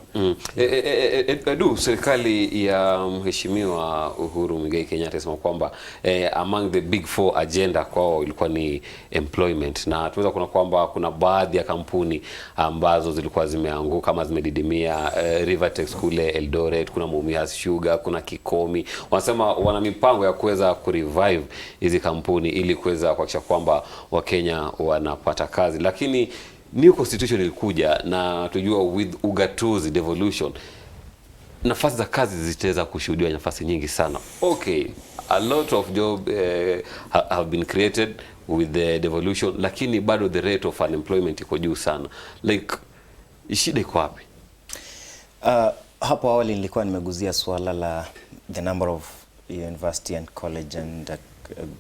Serikali ya Mheshimiwa Uhuru Muigai Kenyatta sema kwamba among the big 4 agenda kwao ilikuwa ni employment, na tunaweza kuna kwamba kuna baadhi ya kampuni ambazo zilikuwa zimeanguka kama zimedidimia, Rivertex kule Eldoret, kuna Mumias Sugar, kuna Kikomi. Wanasema wana mipango ya kuweza kurevive hizi kampuni ili kuweza kuhakikisha kwamba Wakenya wanapata kazi. Lakini new constitution ilikuja na tujua with ugatuzi devolution nafasi za kazi zitaweza kushuhudiwa nafasi nyingi sana. Okay, a lot of job have been created with the devolution, lakini bado the rate of unemployment iko juu sana. Like, shida iko wapi? Hapo awali nilikuwa nimeguzia swala la the number of university and college and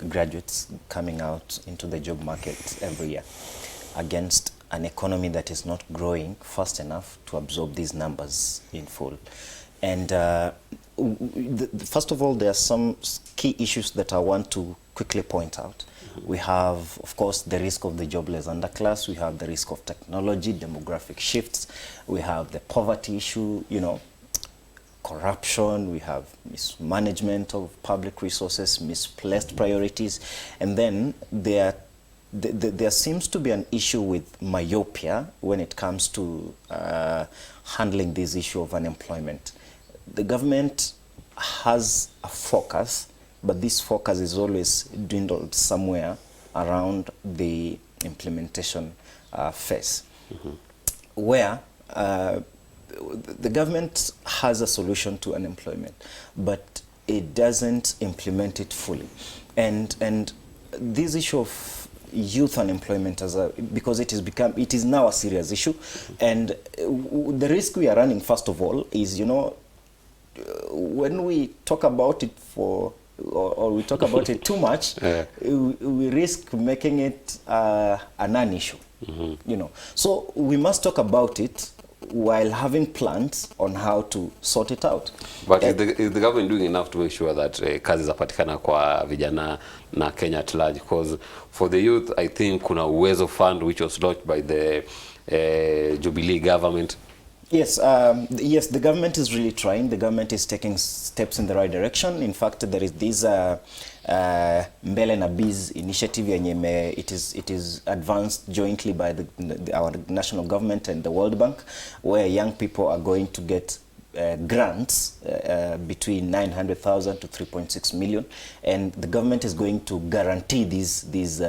graduates coming out into the job market every year against an economy that is not growing fast enough to absorb these numbers in full. And first of all, there are some key issues that I want to quickly point out. We have, of course, the risk of the jobless underclass. We have the risk of technology, demographic shifts. We have the poverty issue, corruption. We have mismanagement of public resources, misplaced priorities. And then there seems to be an issue with myopia when it comes to handling this issue of unemployment. The government has a focus, but this focus is always dwindled somewhere around the implementation phase, where the government has a solution to unemployment, but it doesn't implement it fully. And this issue of youth unemployment because it is now a serious issue, and the risk we are running, first of all, is when we talk about it or we talk about it too much, we risk making it a non-issue. So we must talk about it while having plans on how to sort it out. But is the government doing enough to make sure that kazi zapatikana kwa vijana na Kenya at large? Because for the youth, I think kuna Uwezo Fund which was launched by the Jubilee government. Yes, yes, the government is really trying. The government is taking steps in the right direction. In fact, there is this Mbele na Biz initiative, it is advanced jointly by our national government and the World Bank, where young people are going to get grants between 900,000 to 3.6 million, and the government is going to guarantee these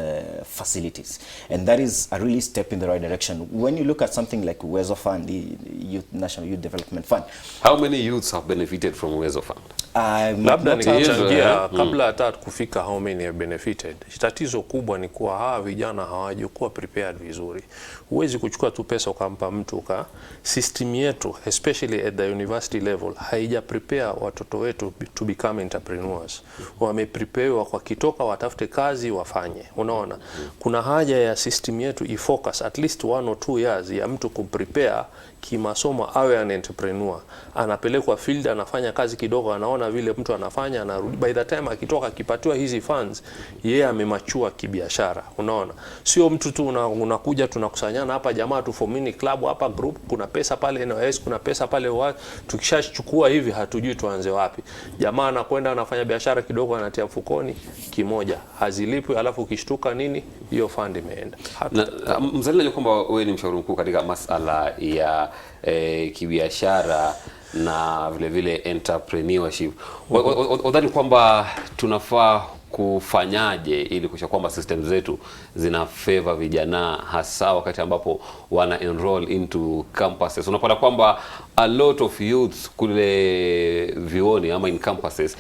facilities, and that is a really step in the right direction. When you look at something like Uwezo Fund, the National Youth Development Fund, how many youths have benefited from Uwezo Fund? Labda nikichangia kabla hata kufika how many have benefited. Tatizo kubwa ni kuwa hawa vijana hawajakuwa prepared vizuri. Huwezi kuchukua tu pesa ukampa mtu system yetu, especially at the university level, haija prepare watoto wetu to become entrepreneurs. Wamepreparewa kwa kitoka watafute kazi wafanye. Unaona, kuna haja ya system yetu ifocus at least 1 or 2 years ya mtu kuprepare kimasomo awe an entrepreneur. Anapelekwa field, anafanya kazi kidogo, anaona vile mtu anafanya, anarudi. By the time akitoka akipatiwa hizi funds, yeye amemachua kibiashara. Unaona, sio mtu tu unakuja tunakusanyana hapa jamaa tu for mini club hapa group, kuna pesa pale NOS, kuna pesa pale Tukishachukua hivi hatujui tuanze wapi. Jamaa anakwenda anafanya biashara kidogo, anatia mfukoni kimoja, hazilipwi, alafu ukishtuka nini, hiyo fund imeenda. Mzali, najua kwamba wewe ni mshauri mkuu katika masala ya kibiashara na vile vile entrepreneurship. Udhani kwamba tunafaa kufanyaje ili kuhakikisha kwamba system zetu zina favor vijana, hasa wakati ambapo wana enroll into campuses? Unapata kwamba a lot of youths kule vioni ama in campuses,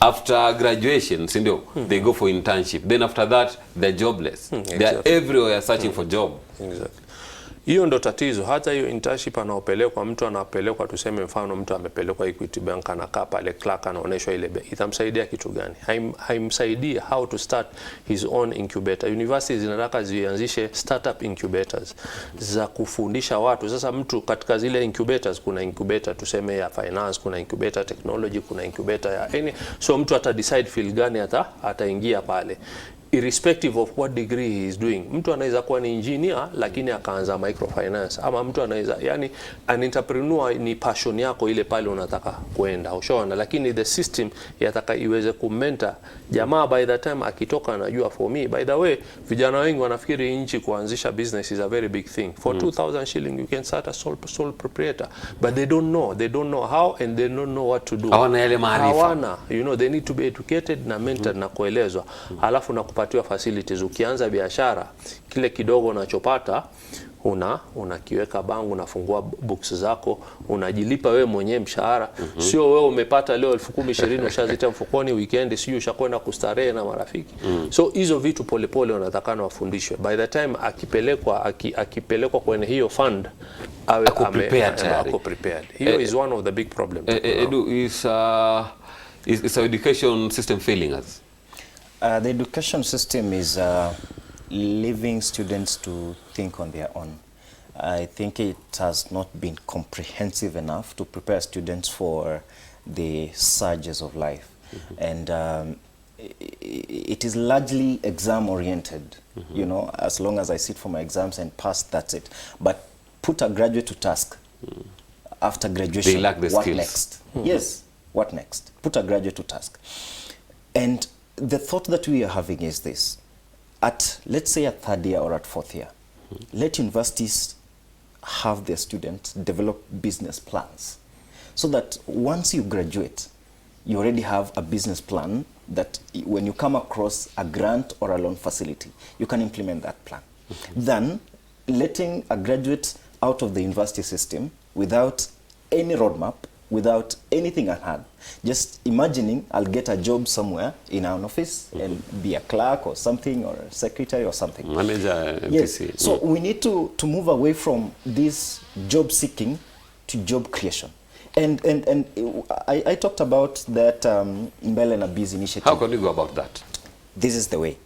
after graduation, sindio, they go for internship, then after that they're jobless. They are everywhere searching for job. Exactly. Hiyo ndo tatizo. Hata hiyo internship anaopelekwa, mtu anapelekwa, tuseme mfano mtu amepelekwa Equity Bank, anakaa pale clerk, anaonyeshwa ile itamsaidia kitu gani? Haimsaidii how to start his own incubator. Universities zinataka zianzishe startup incubators za kufundisha watu. Sasa mtu katika zile incubators, kuna incubator tuseme ya finance, kuna incubator technology, kuna incubator ya so mtu ata decide field gani ataingia pale, irrespective of what degree he is doing. Mtu anaweza kuwa ni engineer lakini akaanza microfinance, ama mtu anaweza, yani an entrepreneur ni passion yako ile pale unataka kwenda, ushaona, lakini the system yataka iweze kumenta jamaa by the time akitoka anajua. For me, by the way, vijana wengi wanafikiri nchi kuanzisha business is a very big thing. For 2000 shilling you can start a sole proprietor, but they don't know how, and they don't know what to do. Hawana yale maarifa. Hawana, they need to be educated na mentored na kuelezwa, halafu na kupatiwa facilities. Ukianza biashara, kile kidogo unachopata unakiweka bangu, unafungua books zako, unajilipa wewe mwenyewe mshahara. Sio wewe umepata leo 10,000-20,000 ushazita mfukoni, weekend sio ushakwenda kustarehe na marafiki. So hizo vitu polepole wanatakana wafundishwe. By the time akipelekwa kwenye hiyo fund, awe ako prepared. Hiyo is one of the big problems. Edu, is our education system failing us? The education system is leaving students to think on their own. I think it has not been comprehensive enough to prepare students for the surges of life. And it is largely exam oriented, as long as I sit for my exams and pass, that's it. But put a graduate to task after graduation, they lack the what skills. Next? Yes, what next? Put a graduate to task. And the thought that we are having is this: at, let's say, at 3rd year or at 4th year, let universities have their students develop business plans, so that once you graduate, you already have a business plan that when you come across a grant or a loan facility, you can implement that plan. Then letting a graduate out of the university system without any roadmap, without anything at hand, just imagining I'll get a job somewhere in an office and be a clerk or something, or a secretary or something. Manager, yes. MPC. So we need to move away from this job seeking to job creation. And I talked about that Mbele na Biz initiative. How can we go about that? This is the way.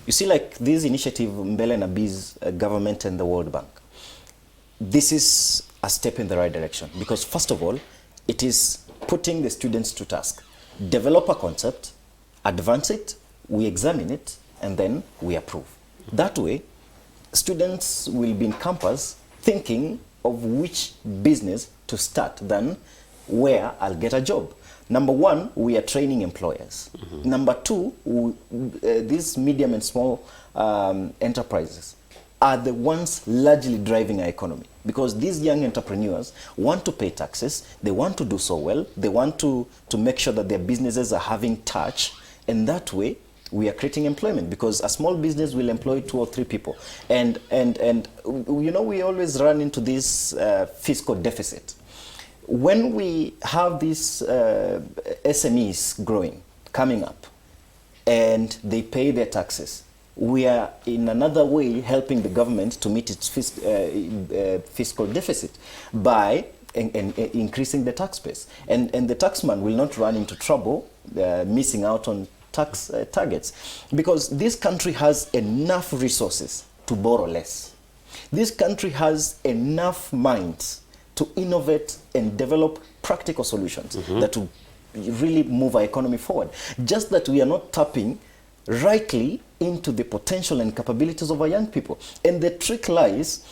You see, like this initiative, Mbele na Biz, government and the World Bank, this is a step in the right direction, because first of all, it is putting the students to task. Develop a concept, advance it, we examine it, and then we approve. That way, students will be in campus thinking of which business to start, then where I'll get a job. Number one, we are training employers. Number two, these medium and small enterprises are the ones largely driving our economy, because these young entrepreneurs want to pay taxes, they want to do so well, they want to make sure that their businesses are having touch, and that way we are creating employment, because a small business will employ 2 or 3 people. And we always run into this fiscal deficit. When we have these SMEs growing, coming up, and they pay their taxes, we are in another way helping the government to meet its fiscal deficit by increasing the tax base. And the taxman will not run into trouble missing out on tax targets, because this country has enough resources to borrow less. This country has enough minds to innovate and develop practical solutions that will really move our economy forward. Just that we are not tapping rightly into the potential and capabilities of our young people. And the trick lies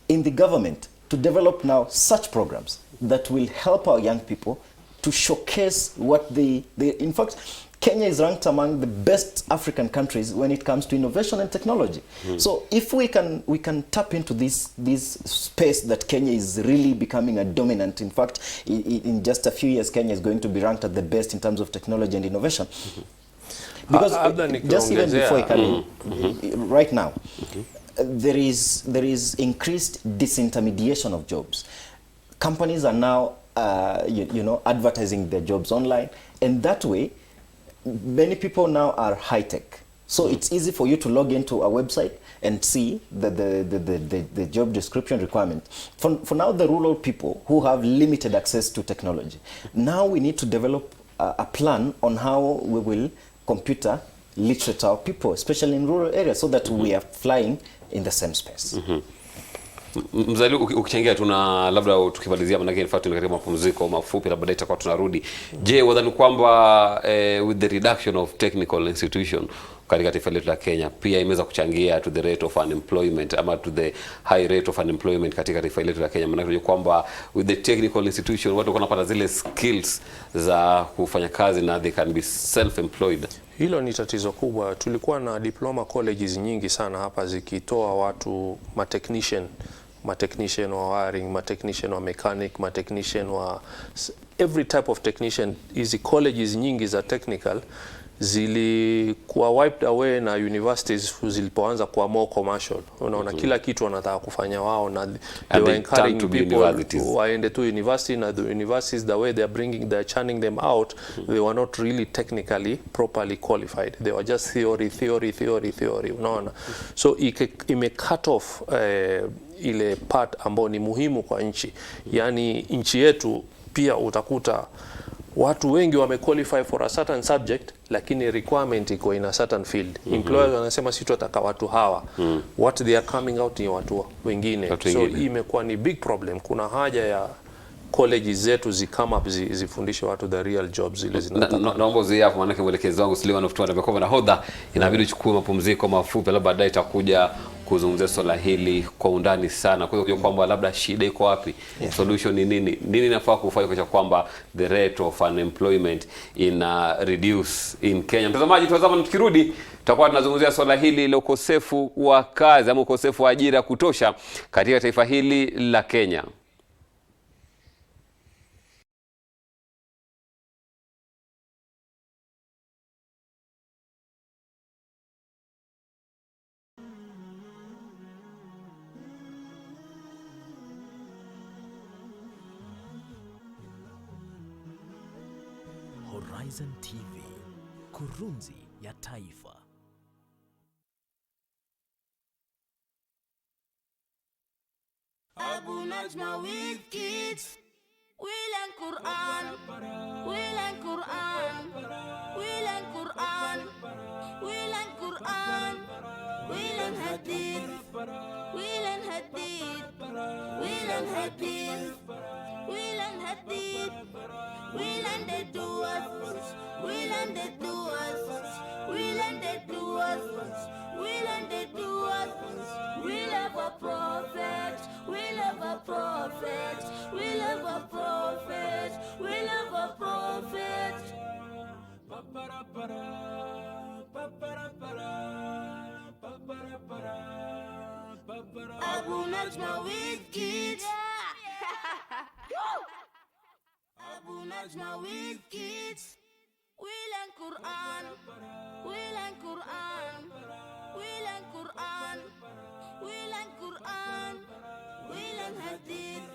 in the government to develop now such programs that will help our young people to showcase what they in fact, Kenya is ranked among the best African countries when it comes to innovation and technology. So if we can tap into this space that Kenya is really becoming a dominant. In fact, in just a few years, Kenya is going to be ranked at the best in terms of technology and innovation. Because just even before I come in, right now, there is increased disintermediation of jobs. Companies are now advertising their jobs online, and that way many people now are high-tech. So it's easy for you to log into a website and see the job description requirement. For now, the rural people who have limited access to technology, now we need to develop a plan on how we will computer literate our people, especially in rural areas, so that we are flying in the same space. Mzali, ukichangia tuna labda tukimalizia, manake in fact ni katika mapumziko mafupi, na baadaye tutakuwa tunarudi. Je, wadhani kwamba with the reduction of technical institution katika taifa letu la Kenya pia imeweza kuchangia to the rate of unemployment, ama to the high rate of unemployment katika taifa letu la Kenya? Maana tunajua kwamba with the technical institution watu wanapata zile skills za kufanya kazi na they can be self-employed. Hilo ni tatizo kubwa. Tulikuwa na diploma colleges nyingi sana hapa zikitoa watu technician wa wiring, technician wa mechanic, technician wa every type of technician. Hizi colleges nyingi za technical zilikuwa wiped away na universities zilipoanza kuwa more commercial. Unaona, kila kitu wanataka kufanya wao, na they were encouraging people waende to university, na the universities, the way they are they're churning them out, they were not really technically properly qualified. They were just theory. Unaona, so ime cut off ile part ambayo ni muhimu kwa nchi. Yani nchi yetu pia utakuta watu wengi wamequalify for a certain subject, lakini requirement iko in a certain field. Employers wanasema sisi tunataka watu hawa. What they are coming out ni watu wengine. So imekuwa ni big problem. Kuna haja ya colleges zetu zikama up zifundishe watu the real jobs zile zinataka. Naomba uzie hapo, maana mwelekezi wangu Suleiman of Tuanda amekuwa na hodha, inabidi uchukue mapumziko mafupi, labda baadaye itakuja kuzungumzia swala hili kwa undani sana, kwa hiyo kwamba labda shida iko wapi, solution ni nini nafaa kufanya kwa kwamba the rate of unemployment reduce in Kenya. Mtazamaji, tazama, tukirudi tutakuwa tunazungumzia swala hili la ukosefu wa kazi ama ukosefu wa ajira kutosha katika taifa hili la Kenya. Horizontv, kurunzi ya taifa. Abu Najma with kids. We learn Quran. We learn Quran. We learn Quran. We learn Quran. We learn hadith. We learn hadith. We learn hadith. We learn hadith. We learn the duas. We learn the duas. We learn the duas. We learn the duas. We love a prophet. We love a prophet. We love a prophet. We love a prophet. Abu Najma with kids. Abu Najma with kids. We learn Quran. We learn Quran. We learn Quran. We learn Quran. We learn hadith.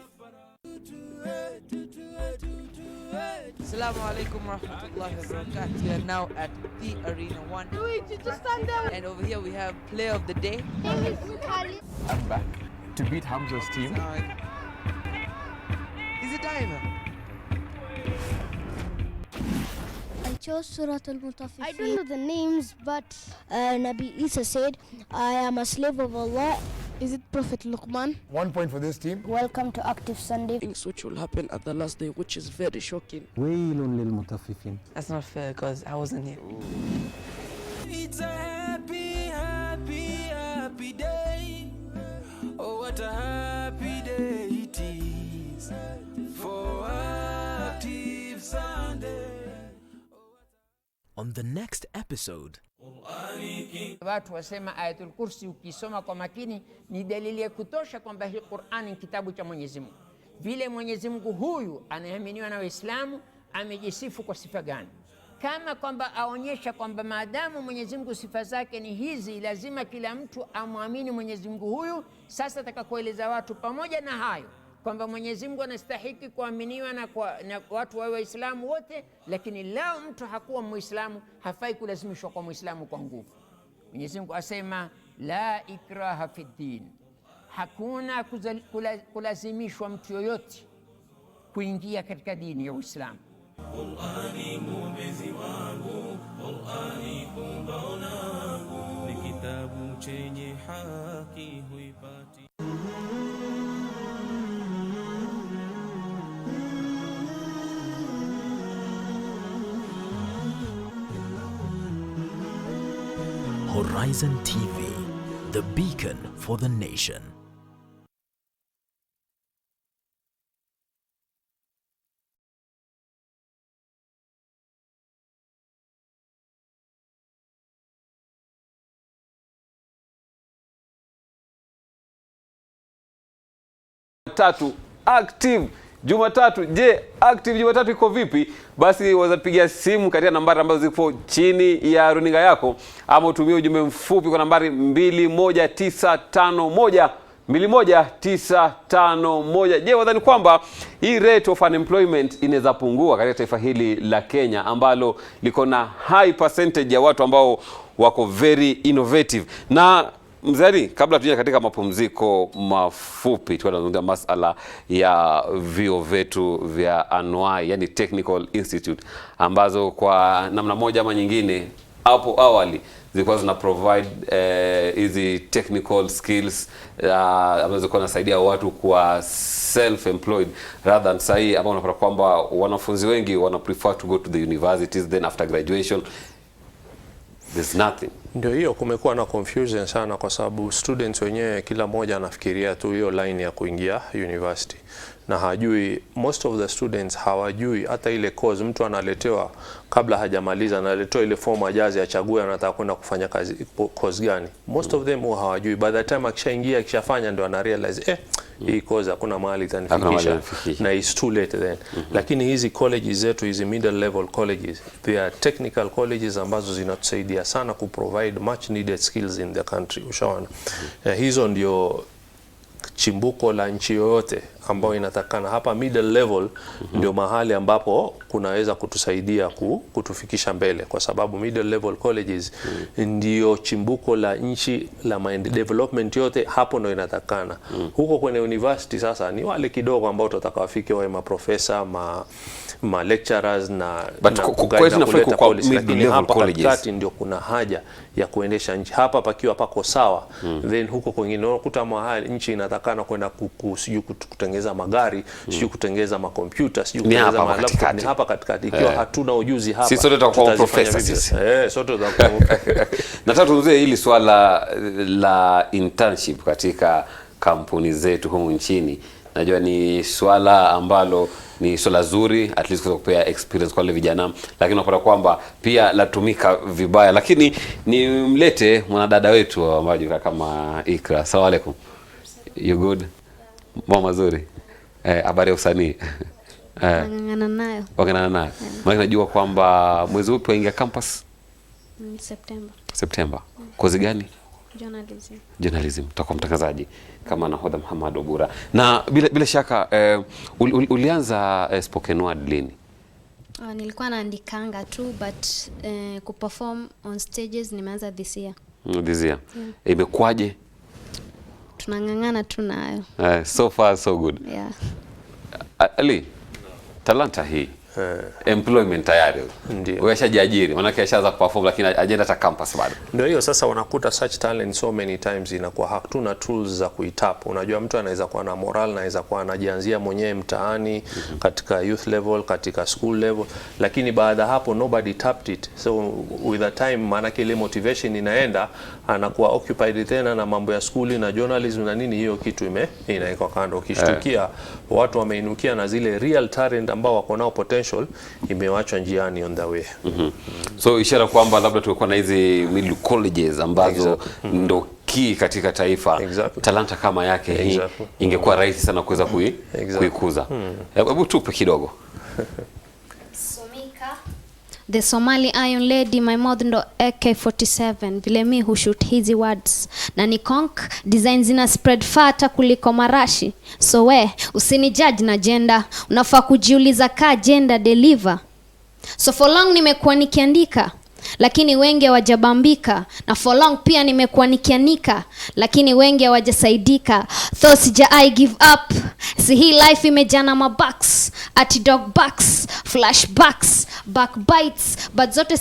Assalamu alaikum warahmatullahi wabarakatuh. We are now at the Arena 1. And over here we have player of the day. I'm back to beat Hamza's team. Is it time? I chose Surah Al-Mutaffifin. I don't know the names, but Nabi Isa said, I am a slave of Allah. Is it Prophet Luqman? 1 point for this team. Welcome to Active Sunday. Things which will happen at the last day, which is very shocking. ويل للمطففين. That's not fair because I wasn't here. It's a happy, happy, happy day. Oh, what a happy day it is for on the next episode. Watu wasema Ayatul Kursi ukisoma kwa makini ni dalili ya kutosha kwamba hii Qur'ani ni kitabu cha Mwenyezi Mungu. Vile Mwenyezi Mungu huyu anayeaminiwa na Waislamu amejisifu kwa sifa gani? Kama kwamba aonyesha kwamba maadamu Mwenyezi Mungu sifa zake ni hizi, lazima kila mtu amwamini Mwenyezi Mungu huyu. Sasa atakakueleza watu pamoja na hayo kwamba Mwenyezi Mungu anastahili kuaminiwa na watu wa Waislamu wote, lakini lao mtu hakuwa Muislamu hafai kulazimishwa kwa Muislamu kwa nguvu. Mwenyezi Mungu asema la ikraha fi din, hakuna kulazimishwa mtu yoyote kuingia katika dini ya Uislamu. Qur'ani mwombezi wangu, Qur'ani kumbao langu, ni kitabu chenye haki huipati. Horizon TV, the beacon for the nation. Tatu active Jumatatu. Je, active Jumatatu iko vipi? Basi wazapigia simu katika nambari ambazo zipo chini ya runinga yako, ama utumie ujumbe mfupi kwa nambari 21951 21951. Je, wadhani kwamba hii rate of unemployment inaweza pungua katika taifa hili la Kenya ambalo liko na high percentage ya watu ambao wako very innovative? Na Mzali, kabla tuja katika mapumziko mafupi, tunazungumzia masala ya vio vetu vya anuai, yani technical institute, ambazo kwa namna moja ama nyingine hapo awali zilikuwa zina provide hizi technical skills ambazo zilikuwa zinasaidia watu kuwa self-employed rather than sahi ambao unapata kwamba wanafunzi wengi wana prefer to go to the universities, then after graduation there's nothing. Ndio hiyo, kumekuwa na confusion sana kwa sababu students wenyewe kila mmoja anafikiria tu hiyo line ya kuingia university na hajui, most of the students hawajui hata ile course mtu analetewa kabla hajamaliza, analetewa ile form ajaze achague anataka kwenda kufanya kazi course gani. Most of them hawajui, by the time akishaingia akishafanya ndio ana realize hii course hakuna mahali itanifikisha na it's too late then. Lakini hizi colleges zetu, hizi middle level colleges, they are technical colleges ambazo zinatusaidia sana ku provide much needed skills in the country. Ushaona, hizo ndio chimbuko la nchi yoyote ambayo inatakana. Hapa middle level ndio mahali ambapo kunaweza kutusaidia kutufikisha mbele, kwa sababu middle level colleges ndio chimbuko la nchi la development yote, hapo ndio inatakana. Huko kwenye university sasa ni wale kidogo ambao tutataka wafike wawe maprofesa, ma lecturers na kuleta policy, lakini hapa katikati ndio kuna haja ya kuendesha nchi. Hapa pakiwa pako sawa, then huko kwingine unakuta mahali nchi inatakana kwenda kutengeneza magari, sio kutengeneza makompyuta, sio kutengeneza malaptop. Ni hapa katikati. Ikiwa hatuna ujuzi hapa, sisi sote tutakuwa profesa sisi. Sote tutakuwa. Nataka tuanze hili swala la internship katika kampuni zetu humu nchini. Najua ni swala ambalo ni swala zuri, at least kwa kupea experience kwa wale vijana, lakini unapata kwamba pia latumika vibaya. Lakini ni mlete mwanadada wetu ambaye kama Ikra. Asalamu alaykum. You good? Mama zuri. Habari ya usanii. Wangangana nayo. Wangangana nayo. Maana najua kwamba mwezi upi waingia campus? September. Kozi gani? Journalism. Utakuwa mtangazaji kama Nahodha Muhammad Obura. Na bila shaka ulianza spoken word lini? Nilikuwa naandikanga tu, but kuperform on stages nimeanza this year. This year. Imekwaje? Tunangangana tu nayo. So far so good. Yeah. Ali, talanta hii employment tayari ndio washajiajiri, maana keshaanza kuperform, lakini ajenda ta campus bado. Ndio hiyo sasa, wanakuta such talent so many times inakuwa hatuna tools za kuitap. Unajua mtu anaweza kuwa na moral, anaweza kuwa anajianzia mwenyewe mtaani, katika youth level, katika school level, lakini baada hapo nobody tapped it. So with the time, maana ile motivation inaenda, anakuwa occupied tena na mambo ya skuli na journalism na nini, hiyo kitu inaikwa kando. Ukishtukia watu wameinukia na zile real talent ambao wako nao potential, imewachwa njiani on the way. So ishara kwamba labda tulikuwa na hizi middle colleges ambazo ndo key katika taifa. Talanta kama yake hii ingekuwa rahisi sana kuweza kuikuza. Hebu tupe kidogo. The Somali Iron Lady, my mother ndo AK47. Vile mi hushoot hizi words na ni conk design zina spread fata kuliko marashi. So we usini judge na gender, unafaa kujiuliza ka gender deliver. So for long nimekuwa nikiandika lakini wengi hawajabambika, na for long pia nimekuwa nikianika lakini wengi hawajasaidika. Though sija I give up, si hii life imejana mabucks, ati dog bucks, flashbacks, backbites, but zote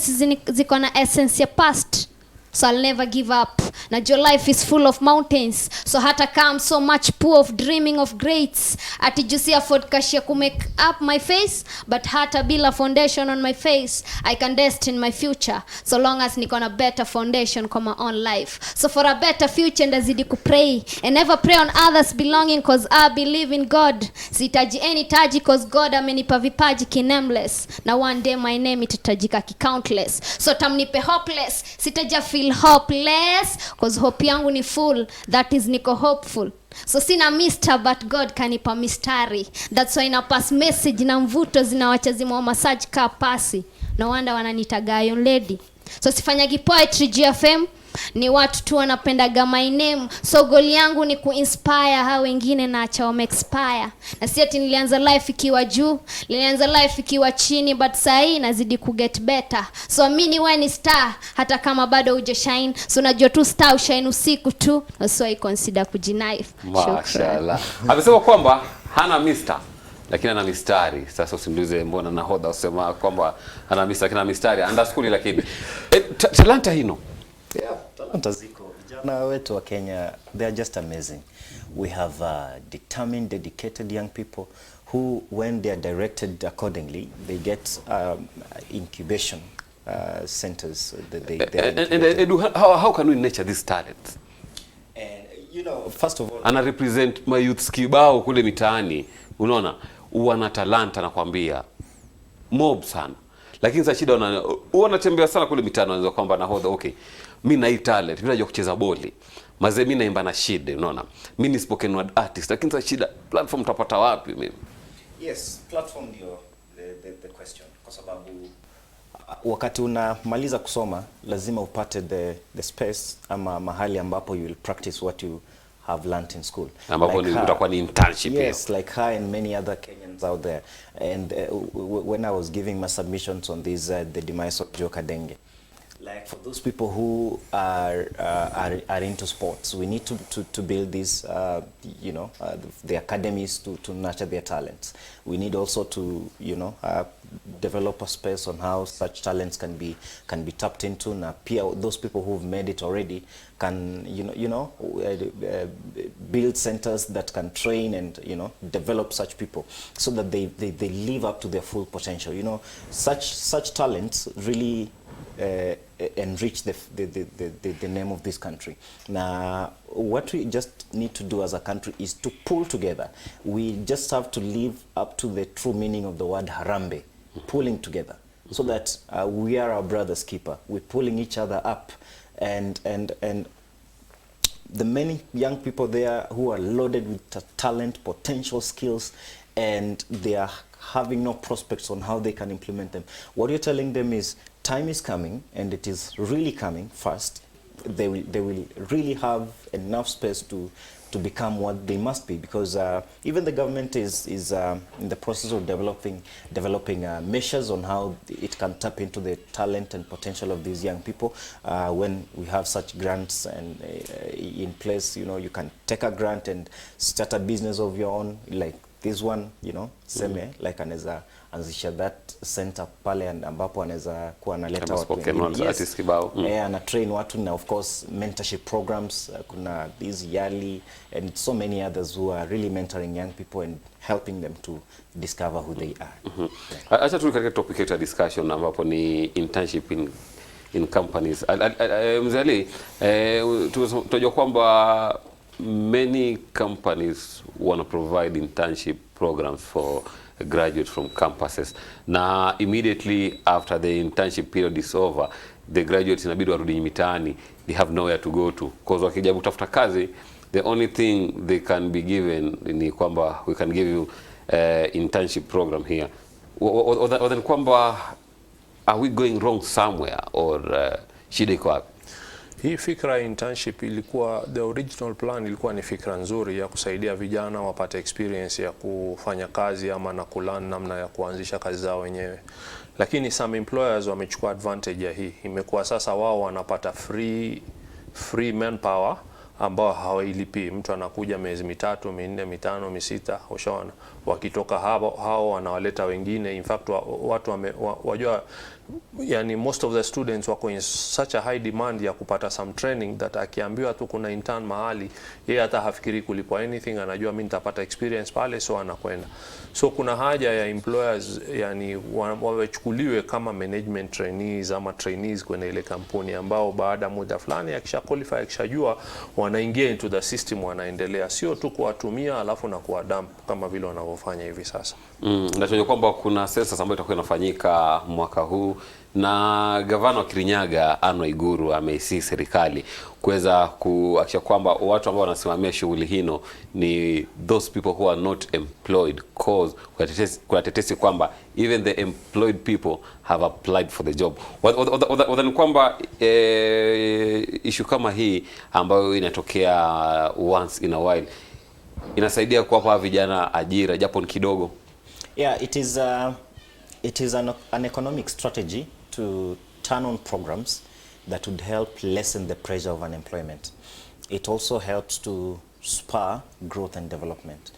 ziko na essence ya past. So I'll never give up. Na your life is full of mountains, so hata come so much poor of dreaming of greats. Ati jusi afford cash ya kumake up my face, but hata bila foundation on my face, I can destine my future, so long as niko na better foundation kwa my own life. So for a better future ndazidi kupray, and never pray on others belonging, cause I believe in God. Sitaji any taji cause God amenipa vipaji ki-nameless, na one day my name itatajika ki-countless. So tamnipe hopeless, sitaja feel hopeless, cause hope yangu ni full, that is niko hopeful. So sina mister but God kanipa mistari, that's why na pass message na mvuto zinawacha zima massage ka pasi. No wonder wananitaga Iron Lady. So sifanyagi poetry GFM, ni watu tu wanapendaga my name. So goal yangu ni kuinspire hao wengine na acha wame expire. Na si ati nilianza life ikiwa juu, nilianza life ikiwa chini, but sahi nazidi ku get better. So amini wewe ni star hata kama bado huje shine. So najua tu star ushine usiku tu, so I consider kujinaife. Mashallah. Amesema kwamba hana mister lakini ana mistari. Sasa usimulize mbona nahodha usema kwamba ana mister lakini ana mistari underscore, lakini talanta hino. Yeah, talanta ziko. Vijana wetu wa Kenya, they are just amazing. We have determined, dedicated young people who, when they are directed accordingly, they get incubation centers. How can we nurture this talent? You know, first of all, ana represent my youth kibao kule mitaani, unaona wana talanta nakwambia mob sana, lakini sasa shida wanatembea sana kule mitaani, wanaanza kwamba nahodha okay, mimi na hii talent, mimi najua kucheza boli, mazee mimi naimba na shida, unaona mimi ni spoken word artist, lakini sasa shida platform utapata wapi mimi? Yes, platform ndio the question, kwa sababu wakati unamaliza kusoma lazima upate the space ama mahali ambapo you will practice what you have learned in school. Ambapo ni utakuwa ni internship. Yes, like her and many other Kenyans out there. And when I was giving my submissions on this, the demise of Joe Kadenge, like for those people who are into sports, we need to build these, you know, the academies to nurture their talents. We need also to, you know, develop a space on how such talents can be tapped into. Na pia those people who've made it already can, build centers that can train and, you know, develop such people so that they live up to their full potential. You know, such talents really enrich the name of this country. Now, what we just need to do as a country is to pull together. We just have to live up to the true meaning of the word harambe, pulling together, so that we are our brother's keeper. We're pulling each other up, and the many young people there who are loaded with talent, potential, skills, and they are having no prospects on how they can implement them. What you're telling them is time is coming, and it is really coming fast. They will really have enough space to become what they must be, because even the government is in the process of developing measures on how it can tap into the talent and potential of these young people. When we have such grants and in place, you know, you can take a grant and start a business of your own, like this one, you know, seme like anaweza anzisha that center pale ambapo anaweza kuwa analeta watu wengine, ana train watu, na of course mentorship programs, kuna these yearly and so many others who are really mentoring young people and helping them to discover who they are. Acha tu katika topic yetu ya discussion ambapo ni internship in companies. Mzee Ali, tunajua kwamba many companies want to provide internship programs for graduates from campuses. Na immediately after the internship period is over, the graduates inabidi warudi mitaani, they have nowhere to go to. Because wakija kutafuta kazi, the only thing they can be given ni kwamba we can give you internship program here. Or kwamba are we going wrong somewhere or shida iko wapi? Hii fikra internship ilikuwa, the original plan ilikuwa ni fikra nzuri ya kusaidia vijana wapate experience ya kufanya kazi ama na kulearn namna ya kuanzisha kazi zao wenyewe. Lakini some employers wamechukua advantage ya hii. Imekuwa sasa wao wanapata free manpower ambao hawailipi. Mtu anakuja miezi 3, 4, 5, 6, ushaona. Wakitoka hao wanawaleta wengine. In fact watu wajua, yani most of the students wako in such a high demand ya kupata some training that akiambiwa tu kuna intern mahali, yeye hata hafikiri kulipwa anything, anajua mimi nitapata experience pale, so anakwenda. So kuna haja ya employers yani wawechukuliwe kama management trainees ama trainees kwenye ile kampuni, ambao baada muda fulani akisha qualify, akishajua, wanaingia into the system, wanaendelea, sio tu kuwatumia alafu na kuwadump kama vile wanavyofanya hivi sasa. Na tunajua kwamba kuna census ambayo itakuwa inafanyika mwaka huu, na gavana wa Kirinyaga Anne Waiguru ameisi serikali kuweza kuhakikisha kwamba watu ambao wanasimamia shughuli hino ni those people who are not employed, cause kuna tetesi kwamba even the employed people have applied for the job. Wadhani kwamba issue kama hii ambayo inatokea once in a while inasaidia kuwapa vijana ajira japo ni kidogo? Yeah, it is an economic strategy to turn on programs that would help lessen the pressure of unemployment. It also helps to spur growth and development.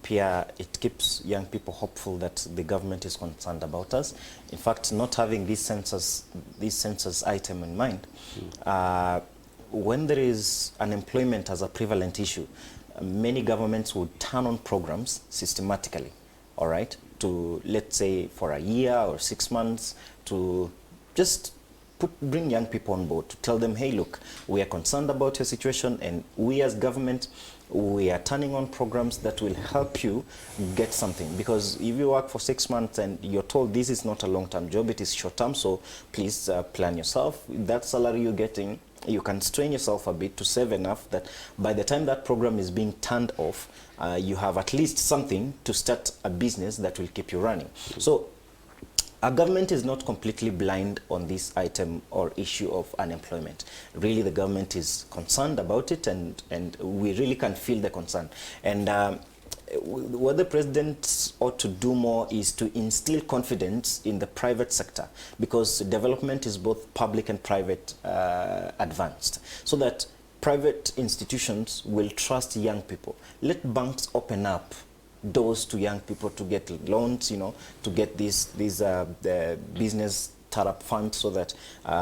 Pia, it keeps young people hopeful that the government is concerned about us. In fact, not having this census item in mind, when there is unemployment as a prevalent issue, many governments would turn on programs systematically, all right, to, let's say, for a year or 6 months, to just bring young people on board, to tell them, hey, look, we are concerned about your situation, and we as government, we are turning on programs that will help you get something. Because if you work for 6 months and you're told this is not a long-term job, it is short-term, so please plan yourself. That salary you're getting, you can strain yourself a bit to save enough that by the time that program is being turned off, you have at least something to start a business that will keep you running. So our government is not completely blind on this item or issue of unemployment. Really, the government is concerned about it, and we really can feel the concern. And what the president ought to do more is to instill confidence in the private sector, because development is both public and private advanced, so that private institutions will trust young people. Let banks open up doors to young people to get loans, you know, to get these business startup funds, so that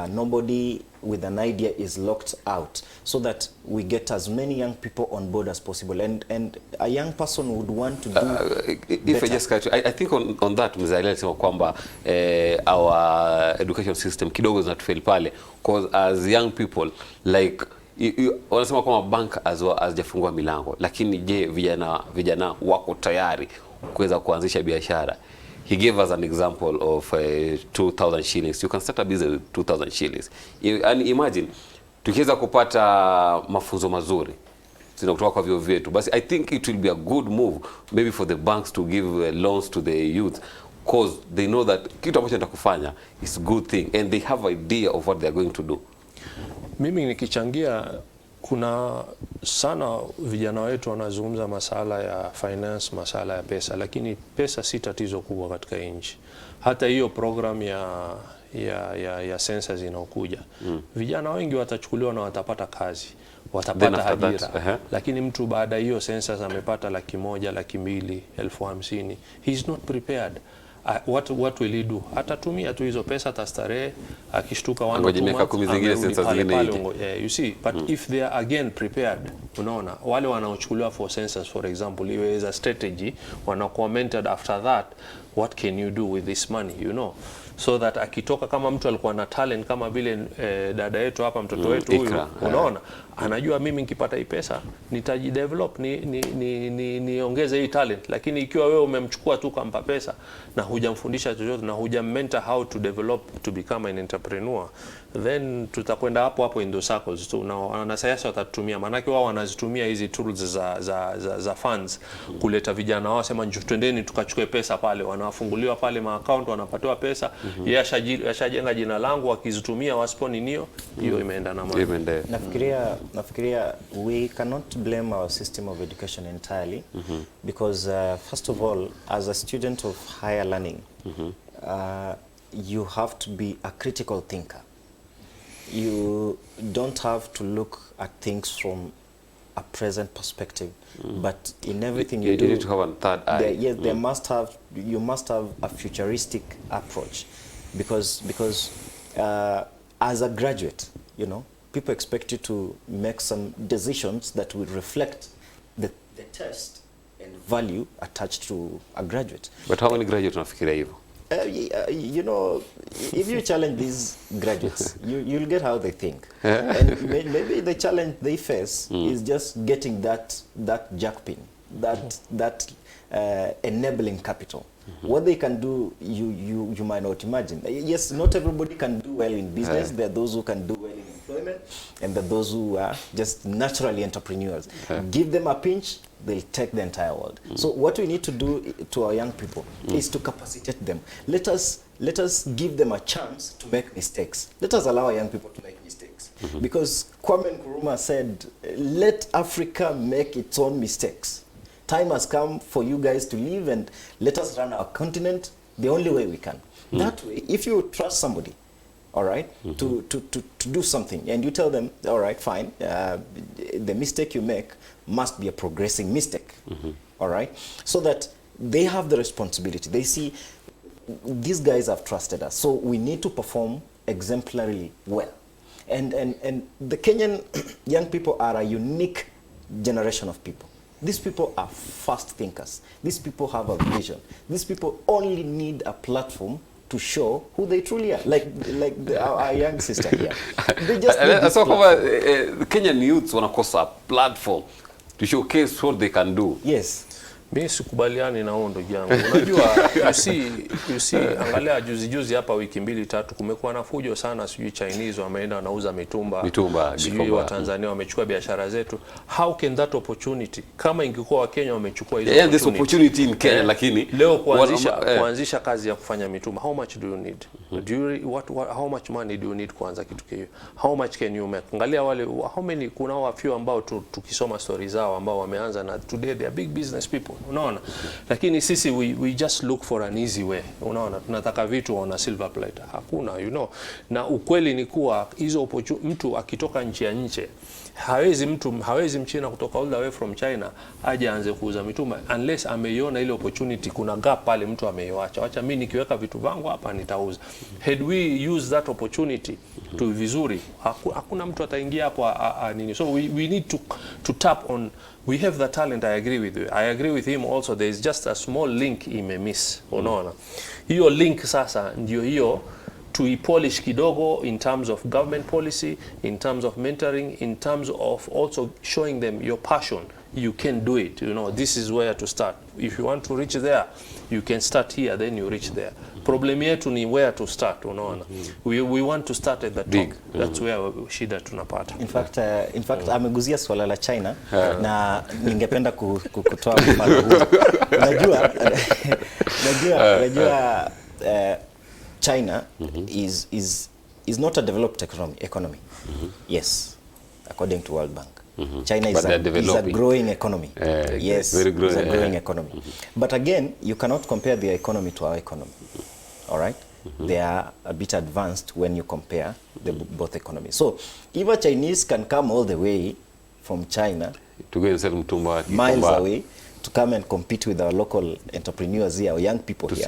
nobody with an idea is locked out, so that we get as many young people on board as possible, and a young person would want to do if I just I think on that Mzee alisema kwamba our education system kidogo zinatufail pale, because as young people, like wanasema kwamba bank hazijafungua milango, lakini je, vijana wako tayari kuweza kuanzisha biashara? He gave us an example of 2,000 shillings. You can start a business with 2,000 shillings. And imagine, tukiweza kupata mafunzo mazuri kutoka kwa vyuo vyetu, basi I think it will be a good move maybe for the banks to give loans to the youth, because they know that kitu ambacho nitakufanya is a good thing and they have idea of what they are going to do. Mimi nikichangia, kuna sana vijana wetu wanazungumza masala ya finance, masala ya pesa, lakini pesa si tatizo kubwa katika nchi. Hata hiyo program ya census inaokuja, vijana wengi watachukuliwa na watapata kazi, watapata ajira. Lakini mtu baada hiyo census amepata 100,000, 200,000, 50,000, he is not prepared. What will he do? Atatumia tu hizo pesa, atastarehe, akishtuka you see, but if they are again prepared, unaona, wale wanaochukuliwa for census, for example, iwe is a strategy, wana commented after that, what can you do with this money, you know? so that akitoka kama mtu alikuwa na talent kama vile dada yetu hapa, mtoto wetu huyu, unaona, anajua mimi nikipata hii pesa nitajidevelop, niongeze hii talent. Lakini ikiwa wewe umemchukua tu kampa pesa na hujamfundisha chochote na hujamentor how to develop to become an entrepreneur, then tutakwenda hapo in those circles tu, na wanasayansi watatumia, maanake wao wanazitumia hizi tools za funds kuleta vijana wao, sema twendeni tukachukue pesa pale, wanafunguliwa pale account, wanapatiwa pesa, yeye ashajenga jina langu, wakizitumia wasiponi hiyo imeenda na mambo. Nafikiria we cannot blame our system of education entirely, because first of all, as a student of higher learning, you have to be a critical thinker. You don't have to look at things from a present perspective, but in everything you do, you need to have a third eye. Yes, you must have a futuristic approach, because as a graduate, you know, people expect you to make some decisions that will reflect the test and value attached to a graduate. But how many graduates unafikiria hivyo? You know, if you challenge these graduates, you'll get how they think. And maybe the challenge they face is just getting that jackpin, that enabling capital. What they can do, you might not imagine. Yes, not everybody can do well in business. There are those who can do well in employment, and there are those who are just naturally entrepreneurs. Give them a pinch, they'll take the entire world. So what we need to do to our young people is to capacitate them. Let us give them a chance to make mistakes. Let us allow our young people to make mistakes. Because Kwame Nkrumah said, let Africa make its own mistakes. Time has come for you guys to leave and let us run our continent the only way we can. That way, if you trust somebody, all right, to do something, and you tell them, all right, fine, the mistake you make must be a progressing mistake, all right, so that they have the responsibility. They see, these guys have trusted us, so we need to perform exemplarily well. And the Kenyan young people are a unique generation of people. These people are fast thinkers. These people have a vision. These people only need a platform to show who they truly are, like our young sister here. They just need this platform. The Kenyan youths wanakosa a platform to showcase what they can do. Yes. Mimi sikubaliani na huo ndugu yangu. Unajua, you see, angalia juzi hapa wiki 2-3 kumekuwa na fujo sana, sijui Chinese wameenda wanauza mitumba, sijui wa Tanzania wamechukua biashara zetu. How can that opportunity, kama ingekuwa wa Kenya wamechukua hizo this opportunity in Kenya, lakini leo kuanzisha kazi ya kufanya mitumba, how much do you need? How much money do you need kuanza kitu hiyo? How much can you make? Angalia wale, how many, kuna wa few ambao tukisoma stories zao ambao wameanza na today they are big business people. Unaona, lakini sisi we just look for an easy way. Unaona, tunataka vitu on a silver platter. Hakuna, you know. Na ukweli ni kuwa hizo mtu akitoka nchi ya nje, hawezi mchina kutoka all the way from China aje aanze kuuza mitumba unless ameiona ile opportunity, kuna gap pale mtu ameiacha. Acha mimi nikiweka vitu vangu hapa nitauza. Had we use that opportunity to vizuri, hakuna mtu ataingia hapo nini. So we need to tap on, we have the talent. I agree with you. I agree with him also. There is just a small link imemiss. Unaona, hiyo link sasa ndio hiyo tuipolish kidogo in terms of government policy, in terms of mentoring, in terms of also showing them your passion. You can do it. You know, this is where to start. If you want to reach there, you can start here, then you reach there. Problem yetu ni where to start, unaona. We want to start at the top. That's where shida tunapata. In fact, ameguzia swala la China na ningependa kutoa mfano huu. Najua China is not a developed economy. Yes, according to World Bank. China is a growing economy. Yes, very it's a growing economy. But again, you cannot compare their economy to our economy. All right? They are a bit advanced when you compare both economies. So, if a Chinese can come all the way from China to go and sell mtumba miles away to come and compete with our local entrepreneurs here, or young people here, to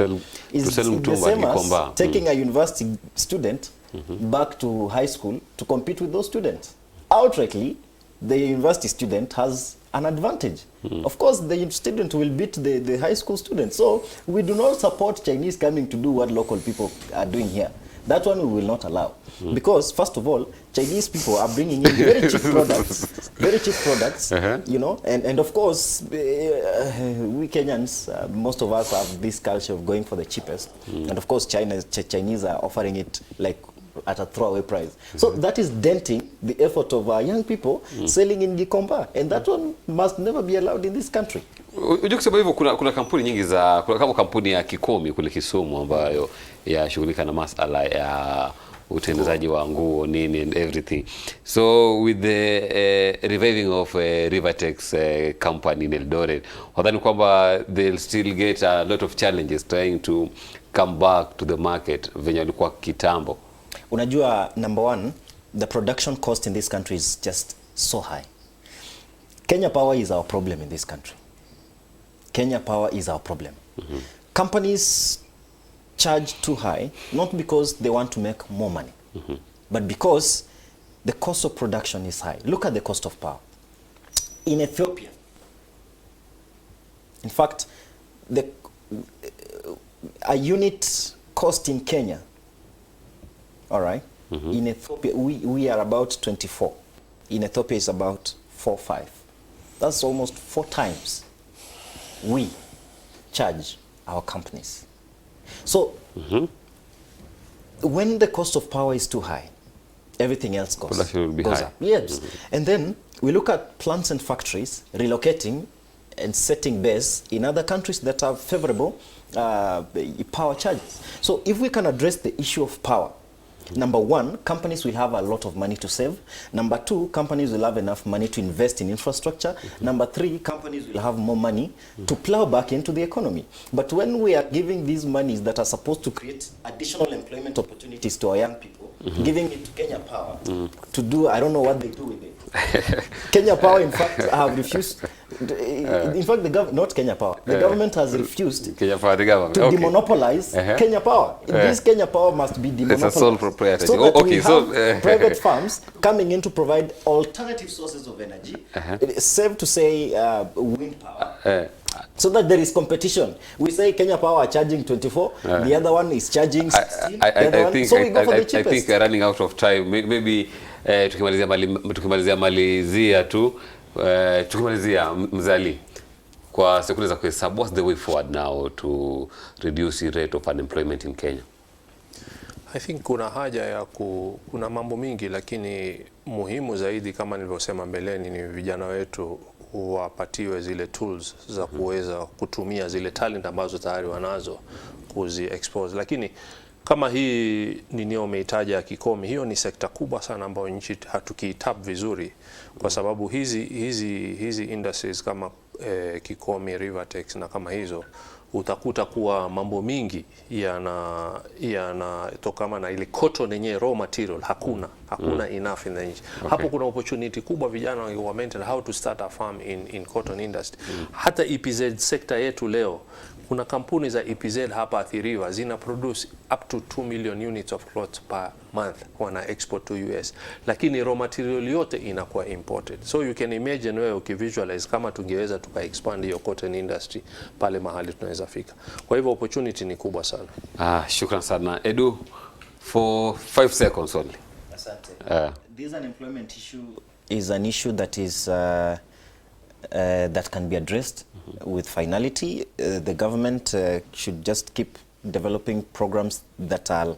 sell the same as taking a university student back to high school to compete with those students. Outrightly, the university student has an advantage. Of course, the student will beat the high school student. So we do not support Chinese coming to do what local people are doing here. That one we will not allow. Because, first of all, Chinese people are bringing in very cheap products, you know, and of course, we Kenyans, most of us have this culture of going for the cheapest. And of course, Chinese are offering it like at a throwaway price. So that is denting the effort of our young people selling in Gikomba. And that one must never be allowed in this country. Unajua kusema hivyo kuna kampuni nyingi kuna kama kampuni ya Kikomi kule Kisumu ambayo yashughulika na masuala ya utengenezaji wa nguo nini and everything. So with the reviving of Rivertex company in Eldoret, wadhani kwamba they'll still get a lot of challenges trying to come back to the market venye walikuwa kitambo? Unajua, number one, the production cost in this country is just so high. Kenya Power is our problem in this country. Kenya Power is our problem. Companies charge too high, not because they want to make more money, but because the cost of production is high. Look at the cost of power. In Ethiopia, in fact, a unit cost in Kenya, all right, in Ethiopia, we are about 24. In Ethiopia, it's about 4 or 5. That's almost 4 times we charge our companies. So, when the cost of power is too high, everything else goes up. Yes. And then we look at plants and factories relocating and setting base in other countries that have favorable power charges. So if we can address the issue of power, number one, companies will have a lot of money to save. Number two, companies will have enough money to invest in infrastructure. Number three, companies will have more money to plow back into the economy. But when we are giving these monies that are supposed to create additional employment opportunities to our young people, giving it to Kenya Power to do, I don't know what they do with it. Kenya Power, in fact, have refused. In fact, not Kenya Power. The government has refused Kenya Power, the government, to demonopolize Kenya Power. This Kenya Power must be demonopolized. It's a sole proprietorship. So that we have private farms coming in to provide alternative sources of energy. It's safe to say wind power. So that there is competition. We say Kenya Power are charging 24, the other one is charging 16. So we go for the cheapest. I think we're running out of time. Maybe tukimalizia Mzali kwa sekunde za kuhesabu, what's the way forward now to reduce the rate of unemployment in Kenya? I think kuna haja ya kuna mambo mingi, lakini muhimu zaidi kama nilivyosema mbeleni ni vijana wetu wapatiwe zile tools za kuweza kutumia zile talent ambazo tayari wanazo kuzi expose. Lakini kama hii ninio umeitaja ya Kikomi, hiyo ni sekta kubwa sana ambayo nchi hatukiitap vizuri, kwa sababu hizi industries kama Kikomi, Rivertex na kama hizo, utakuta kuwa mambo mingi yanatokana na ile cotton yenyewe, raw material hakuna enough in the nchi. Hapo kuna opportunity kubwa vijana wa mental how to start a farm in cotton industry. Hata EPZ sector yetu leo, kuna kampuni za EPZ hapa Athiriwa zina produce up to 2 million units of cloth per month, wana export to US, lakini raw material yote inakuwa imported. So you can imagine wewe ukivisualize kama tungeweza tuka expand hiyo cotton industry pale mahali tunaweza fika. Kwa hivyo opportunity ni kubwa sana. Shukran sana Edu, for 5 seconds only. Asante. This unemployment issue is an issue that is that can be addressed with finality. The government should just keep developing programs that are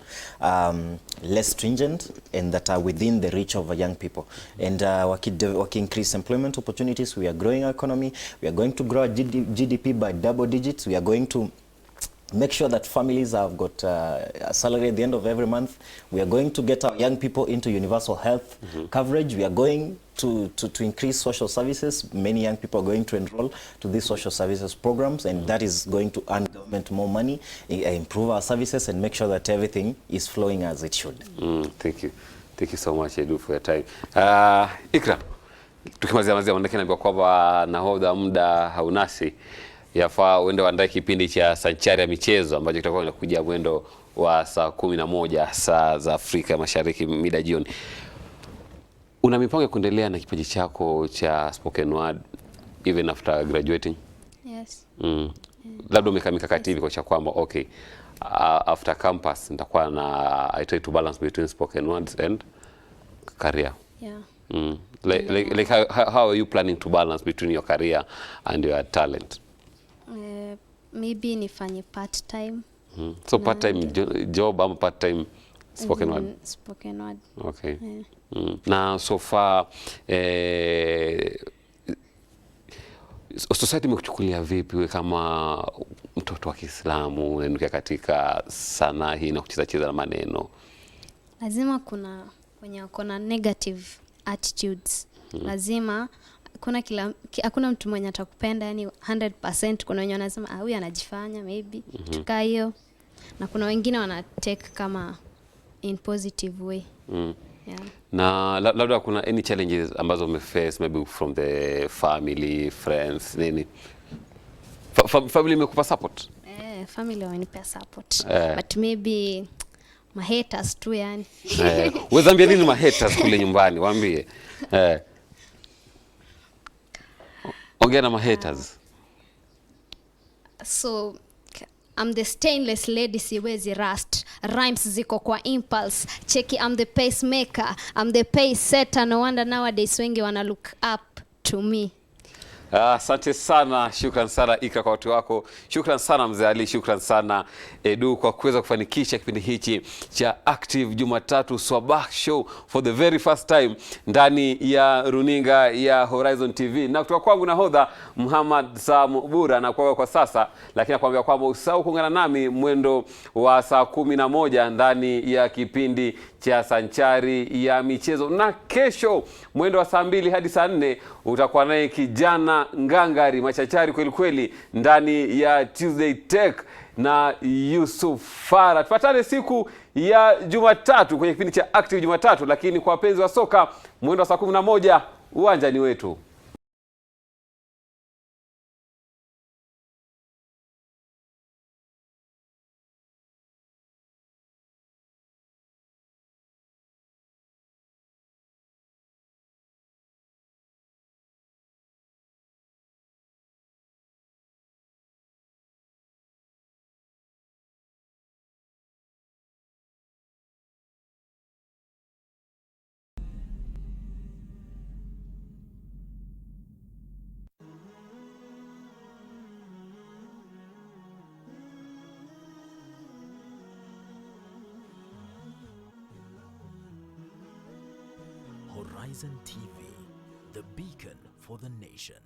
less stringent and that are within the reach of young people. And we increase employment opportunities. We are growing our economy. We are going to grow our GDP by double digits. We are going to make sure that families have got a salary at the end of every month. We are going to get our young people into universal health coverage. We are going to increase social services. Many young people are going to enroll to these social services programs, and that is going to earn government more money, improve our services, and make sure that everything is flowing as it should. Thank you. Thank you so much, Edu, for your time. Ikra, tukimalizia manake naambiwa kwamba nahodha muda haunasi, yafaa uende uandae kipindi cha Sanchari ya michezo ambacho kitakuwa kinakuja mwendo wa saa 11 saa za Afrika Mashariki mida jioni. Una mipango ya kuendelea na kipaji chako cha spoken word even after graduating? Yes. Labda umeka mikakati hivi kwa kwamba okay, after campus nitakuwa na I try to balance between spoken words and career. Yeah. Like how are you planning to balance between your career and your talent? Maybe nifanye part time. So part time job ama part time spoken word? Spoken word. Okay. Na so far society imekuchukulia vipi wewe kama mtoto wa Kiislamu unanukia katika sanaa hii na kucheza na maneno? Lazima kuna wenye kuna negative attitudes. Lazima hakuna mtu mwenye atakupenda yani 100%. Kuna wenye wanasema huyu anajifanya maybe tukaa hiyo, na kuna wengine wana take kama in positive way. Yeah. Na labda kuna any challenges ambazo umeface maybe from the family, friends, nini? Family imekupa support? Family wamenipa support. But maybe my haters tu yani. Wewe zambia nini my haters kule nyumbani? Waambie. Ongea na my haters. So I'm the stainless lady, siwezi rust. Rhymes ziko kwa impulse. Cheki, I'm the pacemaker, I'm the pace setter. No wonder nowadays wengi wana look up to me. Asante sana, shukran sana Ika kwa watu wako. Shukran sana Mzee Ali, shukran sana Edu kwa kuweza kufanikisha kipindi hichi cha Active Jumatatu Swabah Show for the very first time ndani ya runinga ya Horizon TV. Na kutoka kwangu nahodha Muhammad Samubura na kwa sasa, lakini nakwambia kwamba usahau kuungana nami mwendo wa saa 11 ndani ya kipindi cha Sanchari ya Michezo, na kesho mwendo wa saa 2 hadi saa 4 utakuwa naye kijana ngangari machachari kweli kweli ndani ya Tuesday Tech na Yusuf Farah. Tupatane siku ya Jumatatu kwenye kipindi cha Active Jumatatu, lakini kwa wapenzi wa soka mwendo wa saa 11 uwanja ni wetu. Horizon TV, the beacon for the nation.